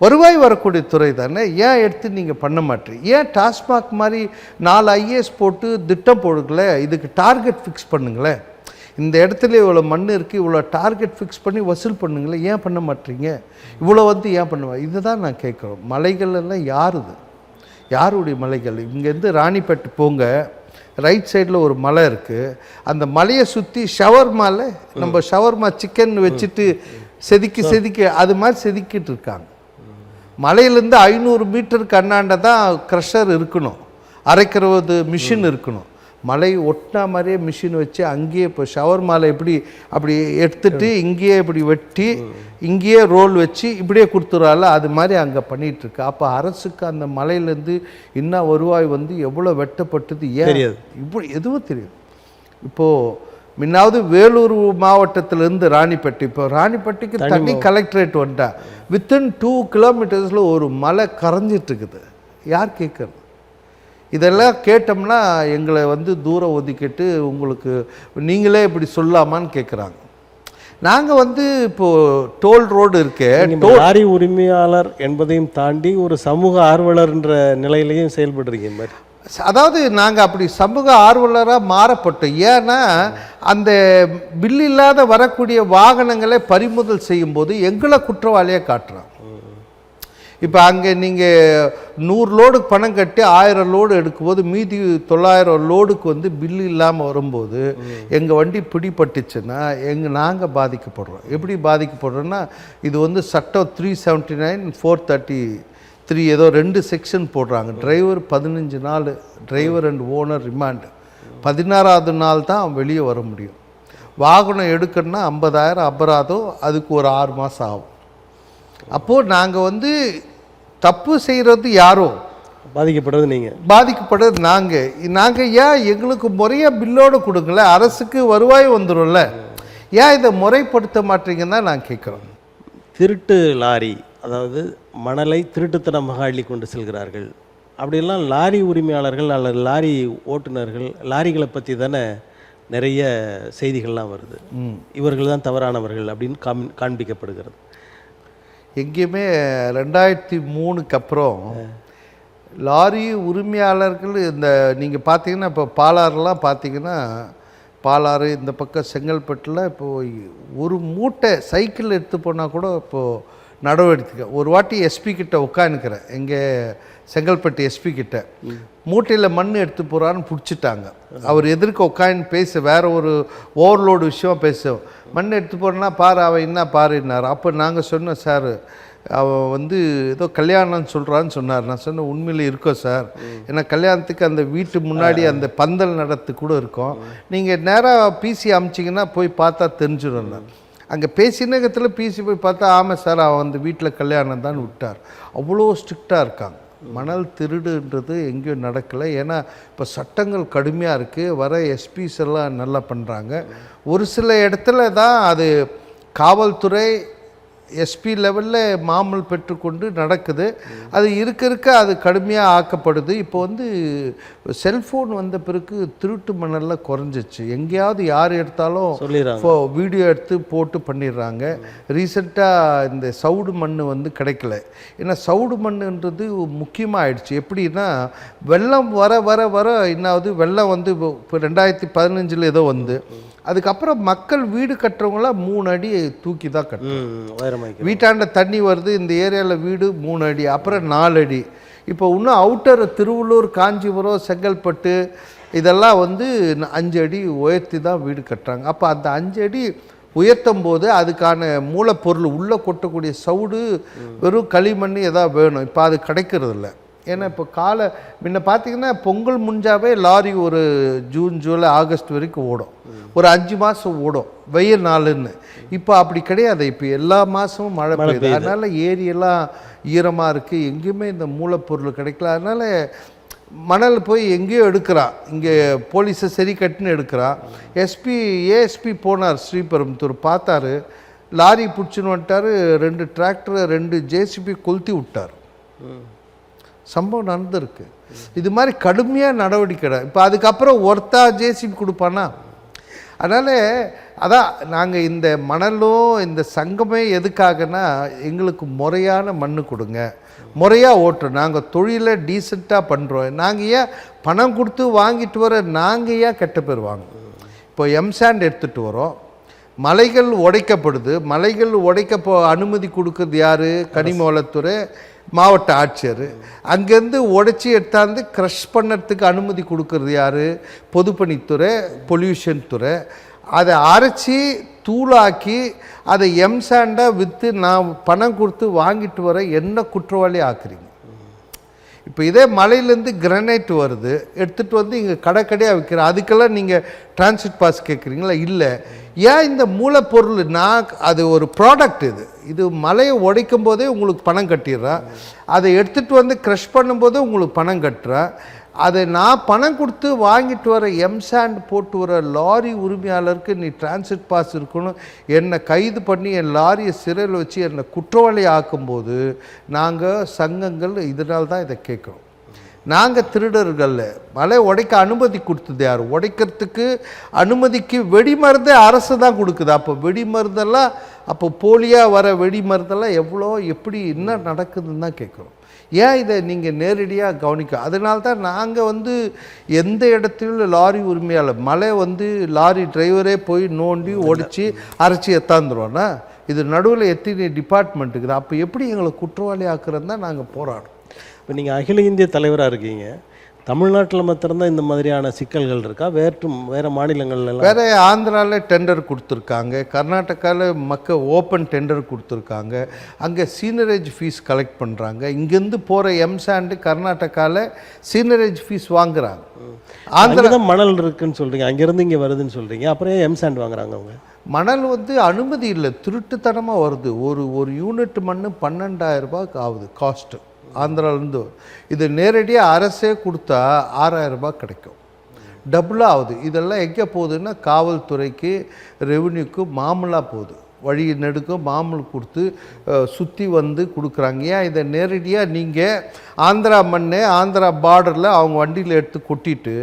வருவாய் வரக்கூடிய துறை தானே, ஏன் எடுத்து நீங்கள் பண்ண மாட்டீங்க? ஏன் டாஸ்மாக் மாதிரி 4 IAS போட்டு திட்டம் போடுங்களே, இதுக்கு டார்கெட் ஃபிக்ஸ் பண்ணுங்களேன். இந்த இடத்துல இவ்வளோ மண் இருக்குது, இவ்வளோ டார்கெட் ஃபிக்ஸ் பண்ணி வசூல் பண்ணுங்களேன். ஏன் பண்ண மாட்டீங்க? இவ்வளோ ஏன் பண்ணுவேன்? இதை தான் நான் கேட்குறோம். மலைகள் எல்லாம் யாருடைய மலைகள்? இங்கேருந்து ராணிப்பேட்டு போங்க, ரைட் சைடில் ஒரு மலை இருக்குது. அந்த மலையை சுற்றி ஷவர்மாவில் நம்ம ஷவர்மா சிக்கன் வச்சுட்டு செதுக்கி அது மாதிரி செதுக்கிட்டு இருக்காங்க. மலையிலேருந்து 500 மீட்டருக்கு அண்ணாண்ட தான் க்ரஷர் இருக்கணும், அரைக்கிறது மிஷின் இருக்கணும். மலை ஒட்டினா மாதிரியே மிஷின் வச்சு அங்கேயே இப்போ ஷவர்மாலை அப்படி எடுத்துட்டு இங்கேயே இப்படி வெட்டி இங்கேயே ரோல் வச்சு இப்படியே கொடுத்துறால, அது மாதிரி அங்கே பண்ணிகிட்ருக்கு. அப்போ அரசுக்கு அந்த மலையிலேருந்து இன்னும் வருவாய் வந்து எவ்வளோ வெட்டப்பட்டது ஏன் இப்படி எதுவும் தெரியும். இப்போது முன்னாவது வேலூர் மாவட்டத்திலேருந்து ராணிப்பேட்டை, இப்போ ராணிப்பேட்டைக்கு தண்ணி கலெக்டரேட் வந்துட்டா வித்தின் 2 கிலோமீட்டர்ஸில் ஒரு மலை கரைஞ்சிட்ருக்குது. யார் கேட்குறது? இதெல்லாம் கேட்டோம்னா எங்களை வந்து தூரம் ஒதுக்கிட்டு உங்களுக்கு நீங்களே இப்படி சொல்லாமான்னு கேட்குறாங்க. நாங்கள் வந்து இப்போது டோல் ரோடு இருக்கே, லாரி உரிமையாளர் என்பதையும் தாண்டி ஒரு சமூக ஆர்வலர்ன்ற நிலையிலையும் செயல்படுறீங்க மாதிரி. அதாவது நாங்கள் அப்படி சமூக ஆர்வலராக மாறப்பட்டோம். ஏன்னா அந்த பில் இல்லாத வரக்கூடிய வாகனங்களை பறிமுதல் செய்யும்போது எங்களை குற்றவாளியாக காட்டுறாங்க. இப்போ அங்கே நீங்கள் 100 லோடுக்கு பணம் கட்டி 1000 லோடு எடுக்கும்போது மீதி 900 லோடுக்கு வந்து பில்லு இல்லாமல் வரும்போது எங்கள் வண்டி பிடிபட்டுச்சுன்னா நாங்கள் பாதிக்கப்படுறோம். எப்படி பாதிக்கப்படுறோன்னா இது வந்து சட்டம் 379, 433 3 ஏதோ 2 செக்ஷன் போடுறாங்க. டிரைவர் 15 நாள், டிரைவர் அண்ட் ஓனர் ரிமாண்டு. 16வது நாள் தான் அவன் வெளியே வர முடியும். வாகனம் எடுக்கணும்னா 50,000 அபராதம், அதுக்கு ஒரு 6 மாதம் ஆகும். அப்போது நாங்கள் வந்து தப்பு செய்கிறது யாரோ, பாதிக்கப்படுறது நீங்கள், பாதிக்கப்படுறது நாங்கள் ஏன் எங்களுக்கு முறையாக பில்லோடு கொடுக்கல? அரசுக்கு வருவாய் வந்துடும்ல, ஏன் இதை முறைப்படுத்த மாட்டீங்கன்னு தான் நான் கேட்குறோம். திருட்டு லாரி, அதாவது மணலை திருட்டுத்தனமாக அள்ளி கொண்டு செல்கிறார்கள், அப்படியெல்லாம் லாரி உரிமையாளர்கள் அல்லது லாரி ஓட்டுநர்கள், லாரிகளை பற்றி தானே நிறைய செய்திகள்லாம் வருது. இவர்கள் தான் தவறானவர்கள் அப்படின்னு காண்பிக்கப்படுகிறது. எங்கேயுமே 2003க்கு அப்புறம் லாரி உரிமையாளர்கள் இந்த நீங்கள் பார்த்தீங்கன்னா இப்போ பாலாறுலாம் பார்த்தீங்கன்னா, பாலாறு இந்த பக்கம் செங்கல்பட்டில் இப்போது ஒரு மூட்டை சைக்கிள் எடுத்து போனால் கூட இப்போது நடவடிக்கை. ஒரு வாட்டி எஸ்பி கிட்ட உட்காந்துக்கிறேன், எங்கே செங்கல்பட்டு எஸ்பி கிட்ட, மூட்டையில் மண் எடுத்து போகிறான்னு பிடிச்சிட்டாங்க. அவர் எதிர்க்க உட்காந்து பேச, வேற ஒரு ஓவர்லோடு விஷயம் பேசுவோம். மண் எடுத்து போகிறேன்னா பாரு அவன் என்ன பாருன்னார். அப்போ நாங்கள் சொன்னோம், சார் அவன் வந்து ஏதோ கல்யாணம்னு சொல்கிறான்னு சொன்னார். நான் சொன்னேன், உண்மையில் இருக்கோம் சார், ஏன்னா கல்யாணத்துக்கு அந்த வீட்டு முன்னாடி அந்த பந்தல் நடத்து கூட இருக்கும், நீங்கள் நேராக பிசி அமிச்சிங்கன்னா போய் பார்த்தா தெரிஞ்சிடும். அங்கே பேசினகத்தில் பிசி போய் பார்த்தா, ஆமாம் சார் அவன் வந்து வீட்டில் கல்யாணம் தான் விட்டார். அவ்வளோ ஸ்ட்ரிக்டாக இருக்காங்க. மணல் திருடுன்றது எங்கேயும் நடக்கலை. ஏன்னா இப்போ சட்டங்கள் கடுமையாக இருக்குது. வர எஸ்பிஸ் எல்லாம் நல்லா பண்ணுறாங்க. ஒரு சில இடத்துல தான் அது காவல்துறை எஸ்பி லெவலில் மாமல் பெற்றுக்கொண்டு நடக்குது. அது இருக்க அது கடுமையாக ஆக்கப்படுது. இப்போ வந்து செல்ஃபோன் வந்த பிறகு திருட்டு மணலில் குறைஞ்சிச்சு. எங்கேயாவது யார் எடுத்தாலும் வீடியோ எடுத்து போட்டு பண்ணிடுறாங்க. ரீசெண்டாக இந்த சவுடு மண் வந்து கிடைக்கல. ஏன்னா சவுடு மண்ணுன்றது முக்கியமாக ஆயிடுச்சு. எப்படின்னா வெள்ளம் வர வர வர என்னாவது, வெள்ளம் வந்து இப்போ 2015 ஏதோ வந்து, அதுக்கப்புறம் மக்கள் வீடு கட்டுறவங்களாம் 3 அடி தூக்கி தான் கட்டுறாங்க. வீட்டாண்ட தண்ணி வருது, இந்த ஏரியாவில் வீடு 3 அடி, அப்புறம் 4 அடி. இப்போ இன்னும் அவுட்டர் திருவள்ளூர், காஞ்சிபுரம், செங்கல்பட்டு இதெல்லாம் வந்து 5 அடி உயர்த்தி தான் வீடு கட்டுறாங்க. அப்போ அந்த 5 அடி உயர்த்தும் போது அதுக்கான மூலப்பொருள் உள்ளே கொட்டக்கூடிய சவுடு, வெறும் களிமண் எதாவது வேணும். இப்போ அது கிடைக்கிறது இல்லை. ஏன்னா இப்போ முன்ன பார்த்தீங்கன்னா பொங்கல் முடிஞ்சாவே லாரி ஒரு ஜூன், ஜூலை, ஆகஸ்ட் வரைக்கும் ஓடும். ஒரு 5 மாதம் ஓடும், வெயில் நாளுன்னு. இப்போ அப்படி கிடையாது. இப்போ எல்லா மாதமும் மழை பெய்யுது. அதனால் ஏரியெல்லாம் ஈரமாக இருக்குது, எங்கேயுமே இந்த மூலப்பொருள் கிடைக்கல. அதனால் மணல் போய் எங்கேயோ எடுக்கிறான், இங்கே போலீஸை சரி கட்டுன்னு எடுக்கிறான். ஏஎஸ்பி போனார் ஸ்ரீபெரும்புத்தூர், பார்த்தாரு, லாரி பிடிச்சின்னு வந்துட்டார். 2 டிராக்டர் 2 ஜேசிபி கொளுத்தி விட்டார். சம்பவம் நடந்திருக்கு. இது மாதிரி கடுமையாக நடவடிக்கை. இப்போ அதுக்கப்புறம் ஒருத்தா ஜேசிபி கொடுப்பானா? அதனால் அதான் நாங்கள் இந்த மணலும் இந்த சங்கமே எதுக்காகனா, எங்களுக்கு முறையான மண் கொடுங்க, முறையாக ஓட்டுறோம், நாங்கள் தொழிலை டீசெண்டாக பண்ணுறோம். நாங்கள் ஏன் பணம் கொடுத்து வாங்கிட்டு வர, நாங்கள் ஏன் கெட்ட பேர் வாங்கணும்? இப்போ எம்சாண்ட் எடுத்துகிட்டு வரோம், மலைகள் உடைக்கப்படுது. மலைகள் அனுமதி கொடுக்குறது யார்? கனிம வளத்துறை, மாவட்ட ஆட்சியர். அங்கேருந்து உடைச்சி எடுத்தாந்து க்ரஷ் பண்ணுறதுக்கு அனுமதி கொடுக்கறது யார்? பொதுப்பணித்துறை, பொல்யூஷன் துறை. அதை அரைச்சி தூளாக்கி அதை எம்சாண்டாக விற்று நான் பணம் கொடுத்து வாங்கிட்டு வர என்ன குற்றவாளி ஆக்குறீங்க? இப்போ இதே மலையிலேருந்து கிரானைட் வருது, எடுத்துகிட்டு வந்து இங்கே கடையாக விற்கிறேன், அதுக்கெல்லாம் நீங்கள் டிரான்சிட் பாஸ் கேட்குறீங்களா? இல்லை. ஏன் இந்த மூலப்பொருள், அது ஒரு ப்ராடக்ட், இது மலையை உடைக்கும் போதே உங்களுக்கு பணம் கட்டிடுறேன், அதை எடுத்துகிட்டு வந்து க்ரஷ் பண்ணும்போதே உங்களுக்கு பணம் கட்டுறேன். அதை நான் பணம் கொடுத்து வாங்கிட்டு வர எம்சாண்ட் போட்டு வர லாரி உரிமையாளருக்கு நீ டிரான்சிட் பாஸ் இருக்கணும், என்னை கைது பண்ணி என் லாரியை சிறையில் வச்சு என்னை குற்றவாளி ஆக்கும்போது நாங்கள் சங்கங்கள் இதனால்தான் இதை கேட்குறோம். நாங்கள் திருடர்கள். மலை உடைக்க அனுமதி கொடுத்தது யார்? உடைக்கிறதுக்கு அனுமதிக்கு வெடிமருந்தே அரசு தான் கொடுக்குது. அப்போ வெடிமருந்தெல்லாம், அப்போ போலியாக வர வெடிமருந்தெல்லாம் எப்படி என்ன நடக்குதுன்னு தான் கேட்குறோம். ஏன் இதை நீங்கள் நேரடியாக கவனிக்க? அதனால்தான் நாங்கள் வந்து எந்த இடத்துலையும் லாரி உரிமையாளர், மலை வந்து லாரி டிரைவரே போய் நோண்டி ஒடிச்சு அரைச்சி எத்தாந்துருவோன்னா, இது நடுவில் எத்தனை டிபார்ட்மெண்ட் இருக்குது, அப்போ எப்படி எங்களை குற்றவாளி ஆக்குறது தான் நாங்கள் போராடும். இப்போ நீங்கள் அகில இந்திய தலைவராக இருக்கீங்க, தமிழ்நாட்டில் மாத்திரம்தான் இந்த மாதிரியான சிக்கல்கள் இருக்கா? வேறு மாநிலங்கள்லாம்? வேறு ஆந்திராவில் டெண்டர் கொடுத்துருக்காங்க, கர்நாடகாவில் ஓப்பன் டெண்டர் கொடுத்துருக்காங்க. அங்கே சீனரேஜ் ஃபீஸ் கலெக்ட் பண்ணுறாங்க. இங்கேருந்து போகிற எம்சாண்டு கர்நாடகாவில் சீனரேஜ் ஃபீஸ் வாங்குறாங்க. ஆந்திரா தான் மணல் இருக்குன்னு சொல்கிறீங்க, அங்கேருந்து இங்கே வருதுன்னு சொல்கிறீங்க, அப்புறம் ஏன் எம்சாண்ட் வாங்குறாங்க அவங்க? மணல் அனுமதி இல்லை, திருட்டுத்தனமாக வருது. ஒரு யூனிட் மண் 12,000 ரூபாய்க்கு ஆகுது காஸ்ட்டு ஆந்திராவிலேருந்து. இது நேரடியாக அரசே கொடுத்தா 6,000 ரூபாய் கிடைக்கும், டபுளாக ஆகுது. இதெல்லாம் எங்கே போகுதுன்னா காவல்துறைக்கு, ரெவென்யூக்கு மாமூலாக போகுது. வழி நெடுக்கும் மாமூல் கொடுத்து சுற்றி வந்து கொடுக்குறாங்க. ஏன் இதை நேரடியாக நீங்கள் ஆந்திரா மண்ணை ஆந்திரா பார்டரில் அவங்க வண்டியில் எடுத்து கொட்டிட்டு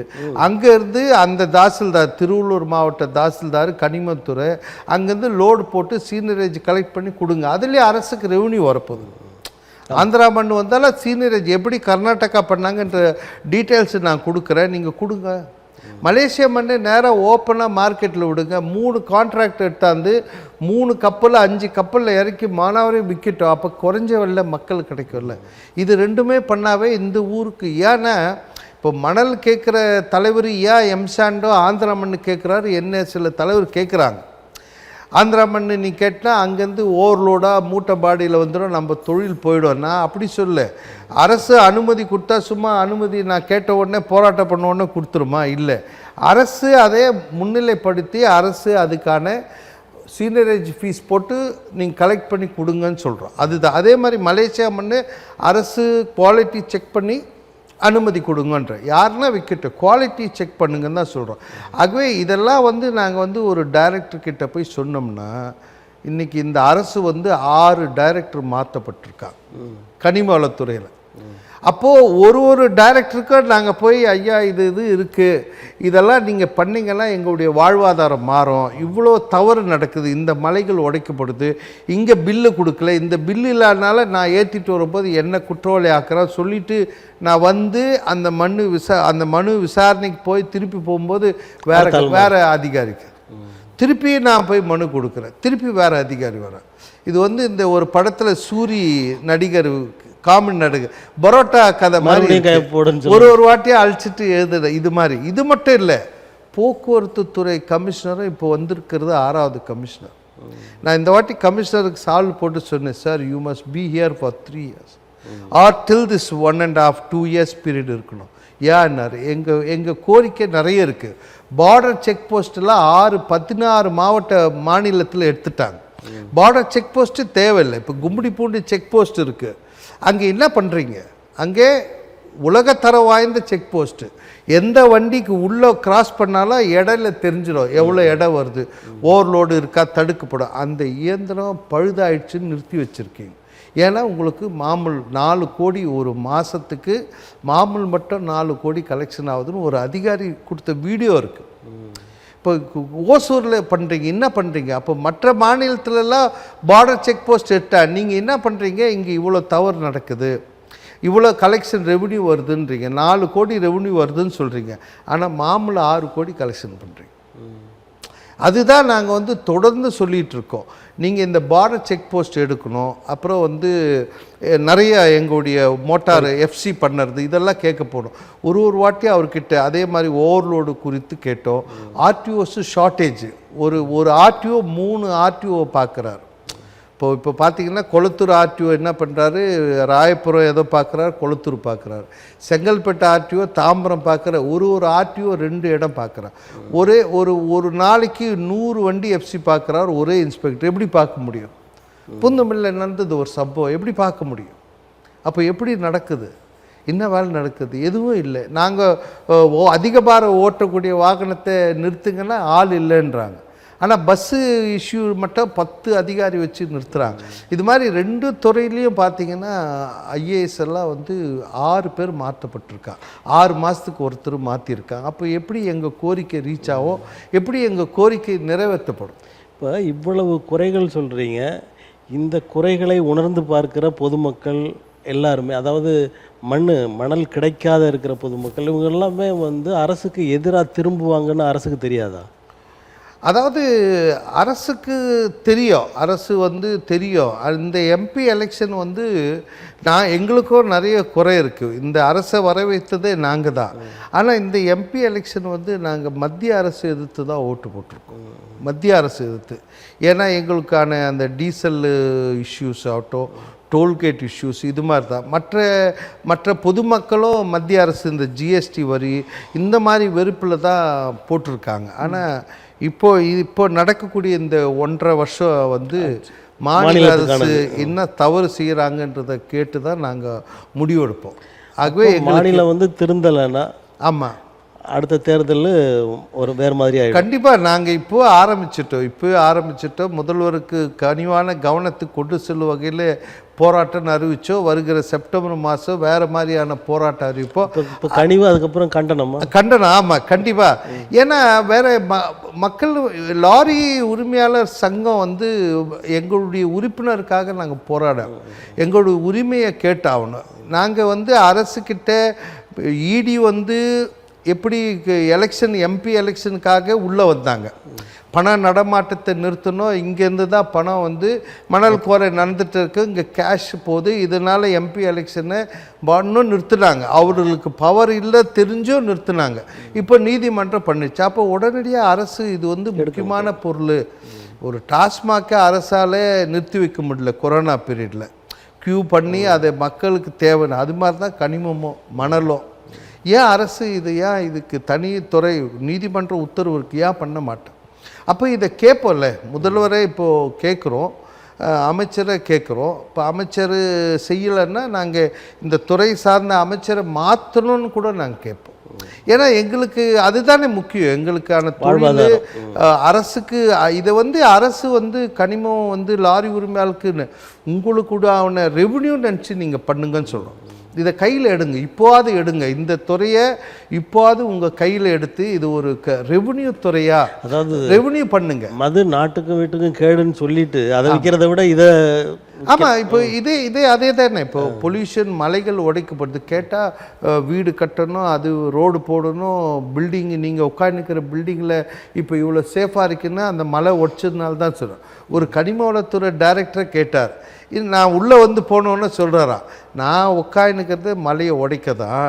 அங்கேருந்து அந்த தாசில்தார், திருவள்ளூர் மாவட்ட தாசில்தார் கனிமத்துறை, அங்கேருந்து லோடு போட்டு சீனரேஜ் கலெக்ட் பண்ணி கொடுங்க. அதுலேயே அரசுக்கு ரெவென்யூ வரப்போகுது. ஆந்திரா மண் வந்தாலும் சீனரேஜ் எப்படி கர்நாடகா பண்ணாங்கன்ற டீட்டெயில்ஸ் நான் கொடுக்குறேன், நீங்கள் கொடுங்க. மலேசியா மண்ணை நேராக ஓப்பனாக மார்க்கெட்டில் விடுங்க. 3 கான்ட்ராக்ட் எடுத்தாந்து 3 கப்பல் 5 கப்பலில் இறக்கி மானாவரையும் விற்கட்டும். அப்போ குறைஞ்ச வெள்ள மக்கள் கிடைக்கும்ல. இது ரெண்டுமே பண்ணாவே இந்த ஊருக்கு. ஏன்னா இப்போ மணல் கேட்குற தலைவர் ஏன் எம்சாண்டோ ஆந்திரா மண் கேட்குறாரு, என்ன சில தலைவர் கேட்குறாங்க. ஆந்திரா மண் நீ கேட்டால் அங்கேருந்து ஓவர்லோடாக மூட்டை பாடியில் வந்துடும், நம்ம தொழில் போயிடும். நான் அப்படி சொல்ல, அரசு அனுமதி கொடுத்தா சும்மா அனுமதி நான் கேட்ட உடனே போராட்டம் பண்ண உடனே கொடுத்துருமா? இல்லை, அரசு அதை முன்னிலைப்படுத்தி அரசு அதுக்கான சீனரேஜ் ஃபீஸ் போட்டு நீங்கள் கலெக்ட் பண்ணி கொடுங்கன்னு சொல்கிறோம். அதுதான். அதே மாதிரி மலேசியா மண் அரசு குவாலிட்டி செக் பண்ணி அனுமதி கொடுங்கன்ற. யாருன்னா விற்கட்டும், குவாலிட்டி செக் பண்ணுங்கன்னு தான் சொல்கிறோம். ஆகவே இதெல்லாம் நாங்கள் ஒரு டைரக்டர்கிட்ட போய் சொன்னோம்னா, இன்றைக்கி இந்த அரசு 6 டைரக்டர் மாற்றப்பட்டிருக்காங்க கனிம வளத்துறையில். அப்போது ஒரு டைரக்டருக்கும் நாங்கள் போய் ஐயா இது இருக்குது, இதெல்லாம் நீங்கள் பண்ணிங்கன்னா எங்களுடைய வாழ்வாதாரம் மாறும், இவ்வளோ தவறு நடக்குது, இந்த மலைகள் உடைக்கப்படுது, இங்கே பில்லு கொடுக்கல, இந்த பில்லு இல்லாதனால நான் ஏற்றிட்டு வரும்போது என்ன குற்றவாளி ஆக்குறேன் சொல்லிவிட்டு நான் அந்த மனு விசாரணைக்கு போய் திருப்பி போகும்போது வேறு அதிகாரிக்கு திருப்பி நான் போய் மனு கொடுக்குறேன், திருப்பி வேறு அதிகாரி வரேன். இது இந்த ஒரு படத்தில் சூரி நடிகர் காமெடி நடிகர் பரோட்டா கதை மாதிரி ஒரு வாட்டியே அழிச்சிட்டு எழுதுற இது மாதிரி. இது மட்டும் இல்லை, போக்குவரத்து துறை கமிஷனரும் இப்போ வந்திருக்கிறது 6வது கமிஷனர். நான் இந்த வாட்டி கமிஷனருக்கு சால்வ் போட்டு சொன்னேன், sir you must be here for 3 years or till this 1.5-2 years period இருக்கணும். ஏன்னாரு எங்கள் கோரிக்கை நிறைய இருக்குது. பார்டர் செக் போஸ்ட்டெல்லாம் 16 மாநிலத்தில் எடுத்துட்டாங்க. பார்டர் செக் போஸ்ட்டு தேவையில்லை. இப்போ கும்மிடிப்பூண்டி செக் போஸ்ட் இருக்குது, அங்கே என்ன பண்ணுறீங்க? அங்கே உலகத்தர வாய்ந்த செக் போஸ்ட்டு. எந்த வண்டிக்கு உள்ளே கிராஸ் பண்ணாலும் இடையில தெரிஞ்சிடும் எவ்வளோ இடம் வருது, ஓவர்லோடு இருக்கா, தடுக்கப்படும். அந்த இயந்திரம் பழுதாயிடுச்சுன்னு நிறுத்தி வச்சுருக்கீங்க. ஏன்னா உங்களுக்கு மாமூல் 4 கோடி ஒரு மாதத்துக்கு மாமூல் மட்டும் 4 கோடி கலெக்ஷன் ஆகுதுன்னு ஒரு அதிகாரி கொடுத்த வீடியோ இருக்குது. இப்போ ஓசூரில் பண்ணுறீங்க, என்ன பண்ணுறீங்க? அப்போ மற்ற மாநிலத்திலலாம் பார்டர் செக் போஸ்ட் எடுத்தால் நீங்கள் என்ன பண்ணுறீங்க? இங்கே இவ்வளோ தவறு நடக்குது, இவ்வளோ கலெக்ஷன் ரெவென்யூ வருதுன்றீங்க, 4 கோடி ரெவென்யூ வருதுன்னு சொல்கிறீங்க, ஆனால் மாமூல் 6 கோடி கலெக்ஷன் பண்ணுறீங்க. அதுதான் நாங்கள் தொடர்ந்து சொல்லிகிட்ருக்கோம். நீங்கள் இந்த பார்டர் செக் போஸ்ட் எடுக்கணும். அப்புறம் நிறைய எங்களுடைய மோட்டார் எஃப்சி பண்ணுறது இதெல்லாம் கேட்க போகணும். ஒரு வாட்டி அவர்கிட்ட அதே மாதிரி ஓவர்லோடு குறித்து கேட்டோம். ஆர்டிஓஸு ஷார்ட்டேஜ். ஒரு ஆர்டிஓ 3 ஆர்டிஓ பார்க்குறாரு. இப்போ பார்த்தீங்கன்னா கொளத்தூர் ஆர்டிஓ என்ன பண்ணுறாரு, ராயபுரம் ஏதோ பார்க்குறாரு, கொளத்தூர் பார்க்குறாரு. செங்கல்பட்டு ஆர்டிஓ தாம்பரம் பார்க்குற. ஒரு ஆர்டிஓ 2 இடம் பார்க்குறாரு. ஒரு நாளைக்கு 100 வண்டி எஃப்சி பார்க்குறாரு ஒரே இன்ஸ்பெக்டர். எப்படி பார்க்க முடியும்? புந்தமில்ல நடந்தது ஒரு சம்பவம், எப்படி பார்க்க முடியும்? அப்போ எப்படி நடக்குது? என்ன வேலை நடக்குது? எதுவும் இல்லை. நாங்கள் அதிக பாரம் ஓட்டக்கூடிய வாகனத்தை நிறுத்துங்கன்னா ஆள் இல்லைன்றாங்க. ஆனால் பஸ்ஸு இஷ்யூ மட்டும் 10 அதிகாரி வச்சு நிறுத்துகிறாங்க. இது மாதிரி 2 துறையிலையும் பார்த்தீங்கன்னா ஐஏஎஸ் எல்லாம் 6 பேர் மாற்றப்பட்டிருக்காங்க. 6 மாதத்துக்கு ஒருத்தர் மாற்றிருக்காங்க. அப்போ எப்படி எங்கள் கோரிக்கை ரீச் ஆகும்? எப்படி எங்கள் கோரிக்கை நிறைவேற்றப்படும்? இப்போ இவ்வளவு குறைகள் சொல்கிறீங்க, இந்த குறைகளை உணர்ந்து பார்க்குற பொதுமக்கள் எல்லாருமே, அதாவது மணல் கிடைக்காத இருக்கிற பொதுமக்கள், இவங்க எல்லாமே அரசுக்கு எதிராக திரும்புவாங்கன்னு அரசுக்கு தெரியாதா? அதாவது அரசுக்கு தெரியும், அரசு வந்து தெரியும். இந்த எம்பி எலெக்ஷன் வந்து எங்களுக்கும் நிறைய குறை இருக்குது. இந்த அரசை வர வைத்ததே நாங்கள் தான். ஆனால் இந்த எம்பி எலெக்ஷன் வந்து நாங்கள் மத்திய அரசு எதிர்த்து தான் ஓட்டு போட்டிருக்கோம். மத்திய அரசு எதிர்த்து. ஏன்னா எங்களுக்கான அந்த டீசல் இஷ்யூஸ் ஆகட்டும், டோல்கேட் இஷ்யூஸ், இது மாதிரி தான். மற்ற பொதுமக்களும் மத்திய அரசு இந்த ஜிஎஸ்டி வரி இந்த மாதிரி வெறுப்பில் தான் போட்டிருக்காங்க. ஆனால் இப்போ நடக்கக்கூடிய இந்த 1.5 வருஷம் வந்து மாநில அரசு என்ன தவறு செய்கிறாங்கன்றதை கேட்டு தான் நாங்கள் முடிவெடுப்போம். ஆகவே மாநிலம் வந்து திருந்தலைன்னா ஆமாம், அடுத்த தேர்தல் ஒரு வேறு மாதிரி ஆகிடும். கண்டிப்பாக நாங்கள் இப்போ ஆரம்பிச்சிட்டோம். முதல்வருக்கு கனிவான கவனத்துக்கு கொண்டு செல்லும் வகையில் போராட்டம்னு அறிவித்தோம். வருகிற செப்டம்பர் மாதம் வேறு மாதிரியான போராட்டம் அறிவிப்போம். இப்போ கனிவு, அதுக்கப்புறம் கண்டனம். ஆமாம், கண்டிப்பாக. ஏன்னா வேறு மக்கள் லாரி உரிமையாளர் சங்கம் வந்து எங்களுடைய உறுப்பினருக்காக நாங்கள் போராடணும். எங்களுடைய உரிமையை கேட்டாகணும். நாங்கள் வந்து அரசுக்கிட்ட இடி வந்து எப்படி எலெக்ஷன் எம்பி எலெக்ஷனுக்காக உள்ளே வந்தாங்க. பண நடமாட்டத்தை நிறுத்தணும், இங்கேருந்து தான் பணம் வந்து மணல் கோரை நடந்துட்டு இருக்கு, இங்கே கேஷ் போகுது, இதனால் எம்பி எலெக்ஷனை இன்னும் நிறுத்தினாங்க. அவர்களுக்கு பவர் இல்லை தெரிஞ்சும் நிறுத்தினாங்க. இப்போ நீதிமன்றம் பண்ணிச்சு. அப்போ உடனடியாக அரசு இது வந்து முக்கியமான பொருள், ஒரு டாஸ்மாகை அரசால் நிறுத்தி வைக்க முடியல கொரோனா பீரியடில். க்யூ பண்ணி அதை மக்களுக்கு தேவைன்னு. அது மாதிரி தான் கனிமமும் மணலும். ஏன் அரசு இதுக்கு தனித்துறை நீதிமன்ற உத்தரவு இருக்குது, ஏன் பண்ண மாட்டேன்? அப்போ இதை கேட்போம்ல, முதல்வரை இப்போது கேட்குறோம், அமைச்சரை கேட்குறோம். இப்போ அமைச்சர் செய்யலைன்னா நாங்கள் இந்த துறை சார்ந்த அமைச்சரை மாற்றணும்னு கூட நாங்கள் கேட்போம். ஏன்னா எங்களுக்கு அதுதானே முக்கியம், எங்களுக்கான தொழில். அரசுக்கு இதை வந்து அரசு வந்து கனிமம் வந்து லாரி உரிமையாளருக்குன்னு உங்களுக்கு கூட அவனை ரெவன்யூ நினச்சி நீங்கள் பண்ணுங்கன்னு சொல்கிறோம். இதை கையில் எடுங்க, இப்போது எடுங்க, இந்த துறையை இப்போது உங்கள் கையில் எடுத்து இது ஒரு ரெவன்யூ துறையா, அதாவது ரெவன்யூ பண்ணுங்க. மது நாட்டுக்கும் வீட்டுக்கும் கேடுன்னு சொல்லிட்டு அதை விற்கிறத விட இதை ஆமாம், இப்போ இதே அதே தானே. இப்போ பொல்யூஷன், மலைகள் உடைக்கப்படுது. கேட்டால் வீடு கட்டணும், அது ரோடு போடணும், பில்டிங், நீங்கள் உட்காந்துக்கிற பில்டிங்கில் இப்போ இவ்வளோ சேஃபாக இருக்குன்னா அந்த மலை உடைச்சதுனால தான் சொல்கிறேன். ஒரு கனிம வளத்துறை டைரக்டரை கேட்டார், நான் உள்ளே வந்து போனோன்னு சொல்கிறாராம், நான் உட்காந்துக்கிறது மலையை உடைக்க தான்,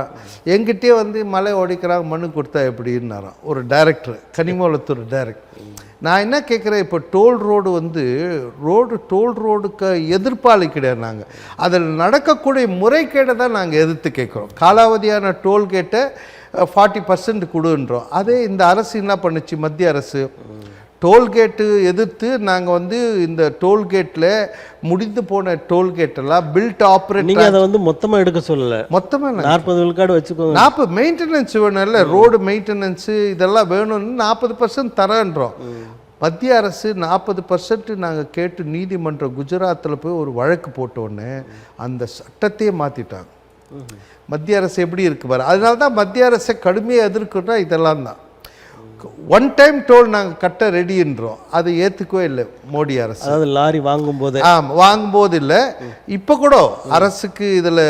என்கிட்டே வந்து மலை உடைக்கிறாங்க மண்ணு கொடுத்தா எப்படின்னாராம் ஒரு டைரக்டர், கனிம வளத்துறை டைரக்டர். நான் என்ன கேட்குறேன், இப்போ டோல் ரோடு வந்து டோல் ரோடுக்கு எதிர்ப்பாளி கிடையாது. நாங்கள் அதில் நடக்கக்கூடிய முறைகேடை தான் நாங்கள் எதிர்த்து கேட்குறோம். காலாவதியான டோல்கேட்டை 40% கொடுன்றோம். அதே இந்த அரசு என்ன பண்ணுச்சு, மத்திய அரசு டோல்கேட்டு எதிர்த்து நாங்கள் வந்து இந்த டோல்கேட்டில் முடிந்து போன டோல்கேட்டெல்லாம் பில்ட் ஆப்ரேட். நீங்கள் அதை வந்து மொத்தமாக எடுக்க சொல்லலை, மொத்தமாக 40 விழுக்காடு வச்சுக்கோங்க. 40 மெயின்டெனன்ஸ் வேணும் இல்லை, ரோடு மெயின்டெனன்ஸு இதெல்லாம் வேணும்னு 40% தரேன்றோம். மத்திய அரசு 40% நாங்கள் கேட்டு நீதிமன்றம் குஜராத்தில் போய் ஒரு வழக்கு போட்டோன்னே அந்த சட்டத்தையே மாற்றிட்டாங்க. மத்திய அரசு எப்படி இருக்கு பாரு. அதனால தான் மத்திய அரசை கடுமையாக எதிர்க்கிறோன்னா இதெல்லாம் தான். ஒன் டைம் டோல் நாங்கள் கட்ட ரெடின்றோம், அதை ஏற்றுக்கவே இல்லை மோடி அரசு. அதாவது லாரி வாங்கும்போது வாங்கும்போது இல்லை, இப்போ கூட அரசுக்கு இதில்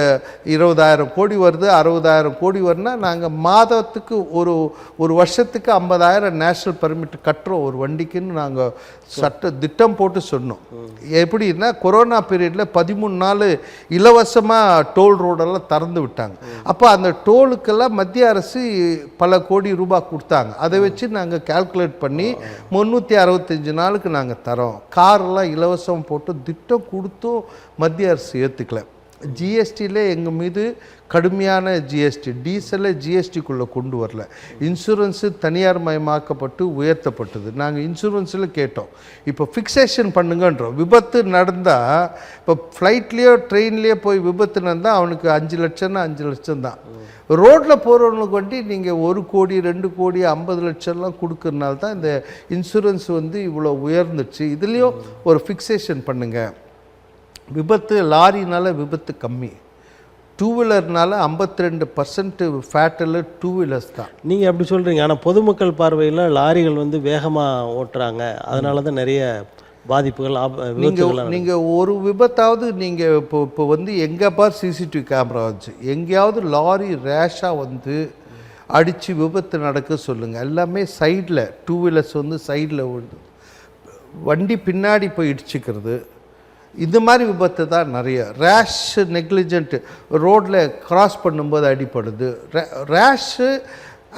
20,000 கோடி வருது, 60,000 கோடி வருதுன்னா நாங்கள் மாதத்துக்கு ஒரு வருஷத்துக்கு 50,000 நேஷ்னல் பர்மிட் கட்டுறோம் ஒரு வண்டிக்குன்னு நாங்கள் திட்டம் போட்டு சொன்னோம். எப்படின்னா கொரோனா பீரியடில் 13 நாள் இலவசமாக டோல் ரோடெல்லாம் திறந்து விட்டாங்க. அப்போ அந்த டோலுக்கெல்லாம் மத்திய அரசு பல கோடி ரூபாய் கொடுத்தாங்க. அதை வச்சு நாங்கள் கால்குலேட் பண்ணி 365 நாளுக்கு நாங்கள் தரோம். காரெல்லாம் இலவசம் போட்டு திட்டம் கொடுத்தும் மத்திய அரசு ஏற்றுக்கல. ஜிஎஸ்டியில் எங்கள் மீது கடுமையான ஜிஎஸ்டி, டீசலை ஜிஎஸ்டிக்குள்ளே கொண்டு வரல. இன்சூரன்ஸு தனியார் மயமாக்கப்பட்டு உயர்த்தப்பட்டது. நாங்கள் இன்சூரன்ஸில் கேட்டோம், இப்போ ஃபிக்ஸேஷன் பண்ணுங்கன்றோம். விபத்து நடந்தால் இப்போ ஃப்ளைட்லேயோ ட்ரெயின்லேயோ போய் விபத்து நடந்தால் அவனுக்கு 5 லட்சம்னா 5 லட்சம் தான். ரோட்டில் போகிறவங்களுக்கு வண்டி நீங்கள் 1 கோடி 2 கோடி 50 லட்சம்லாம் கொடுக்கறனால தான் இந்த இன்சூரன்ஸ் வந்து இவ்வளோ உயர்ந்துச்சு. இதுலேயும் ஒரு ஃபிக்ஸேஷன் பண்ணுங்கள். விபத்து லாரினால் விபத்து கம்மி, 2 வீலர்னால 52% ஃபேட்டில் 2 வீலர்ஸ் தான். நீங்கள் அப்படி சொல்கிறீங்க, ஆனால் பொதுமக்கள் பார்வையில் லாரிகள் வந்து வேகமாக ஓட்டுறாங்க, அதனால தான் நிறைய பாதிப்புகள். நீங்கள் ஒரு விபத்தாவது நீங்கள் இப்போ வந்து எங்கே பார் சிசிடிவி கேமரா வச்சு எங்கேயாவது லாரி ரேஷாக வந்து அடித்து விபத்து நடக்க சொல்லுங்கள். எல்லாமே சைடில், டூ வீலர்ஸ் வந்து சைடில் விழுது, வண்டி பின்னாடி போய் இடிச்சுக்கிறது, இந்த மாதிரி விபத்து தான் நிறைய. ரேஷ் நெக்லிஜென்ட், ரோட்டில் கிராஸ் பண்ணும்போது அடிப்படுது. ரேஷு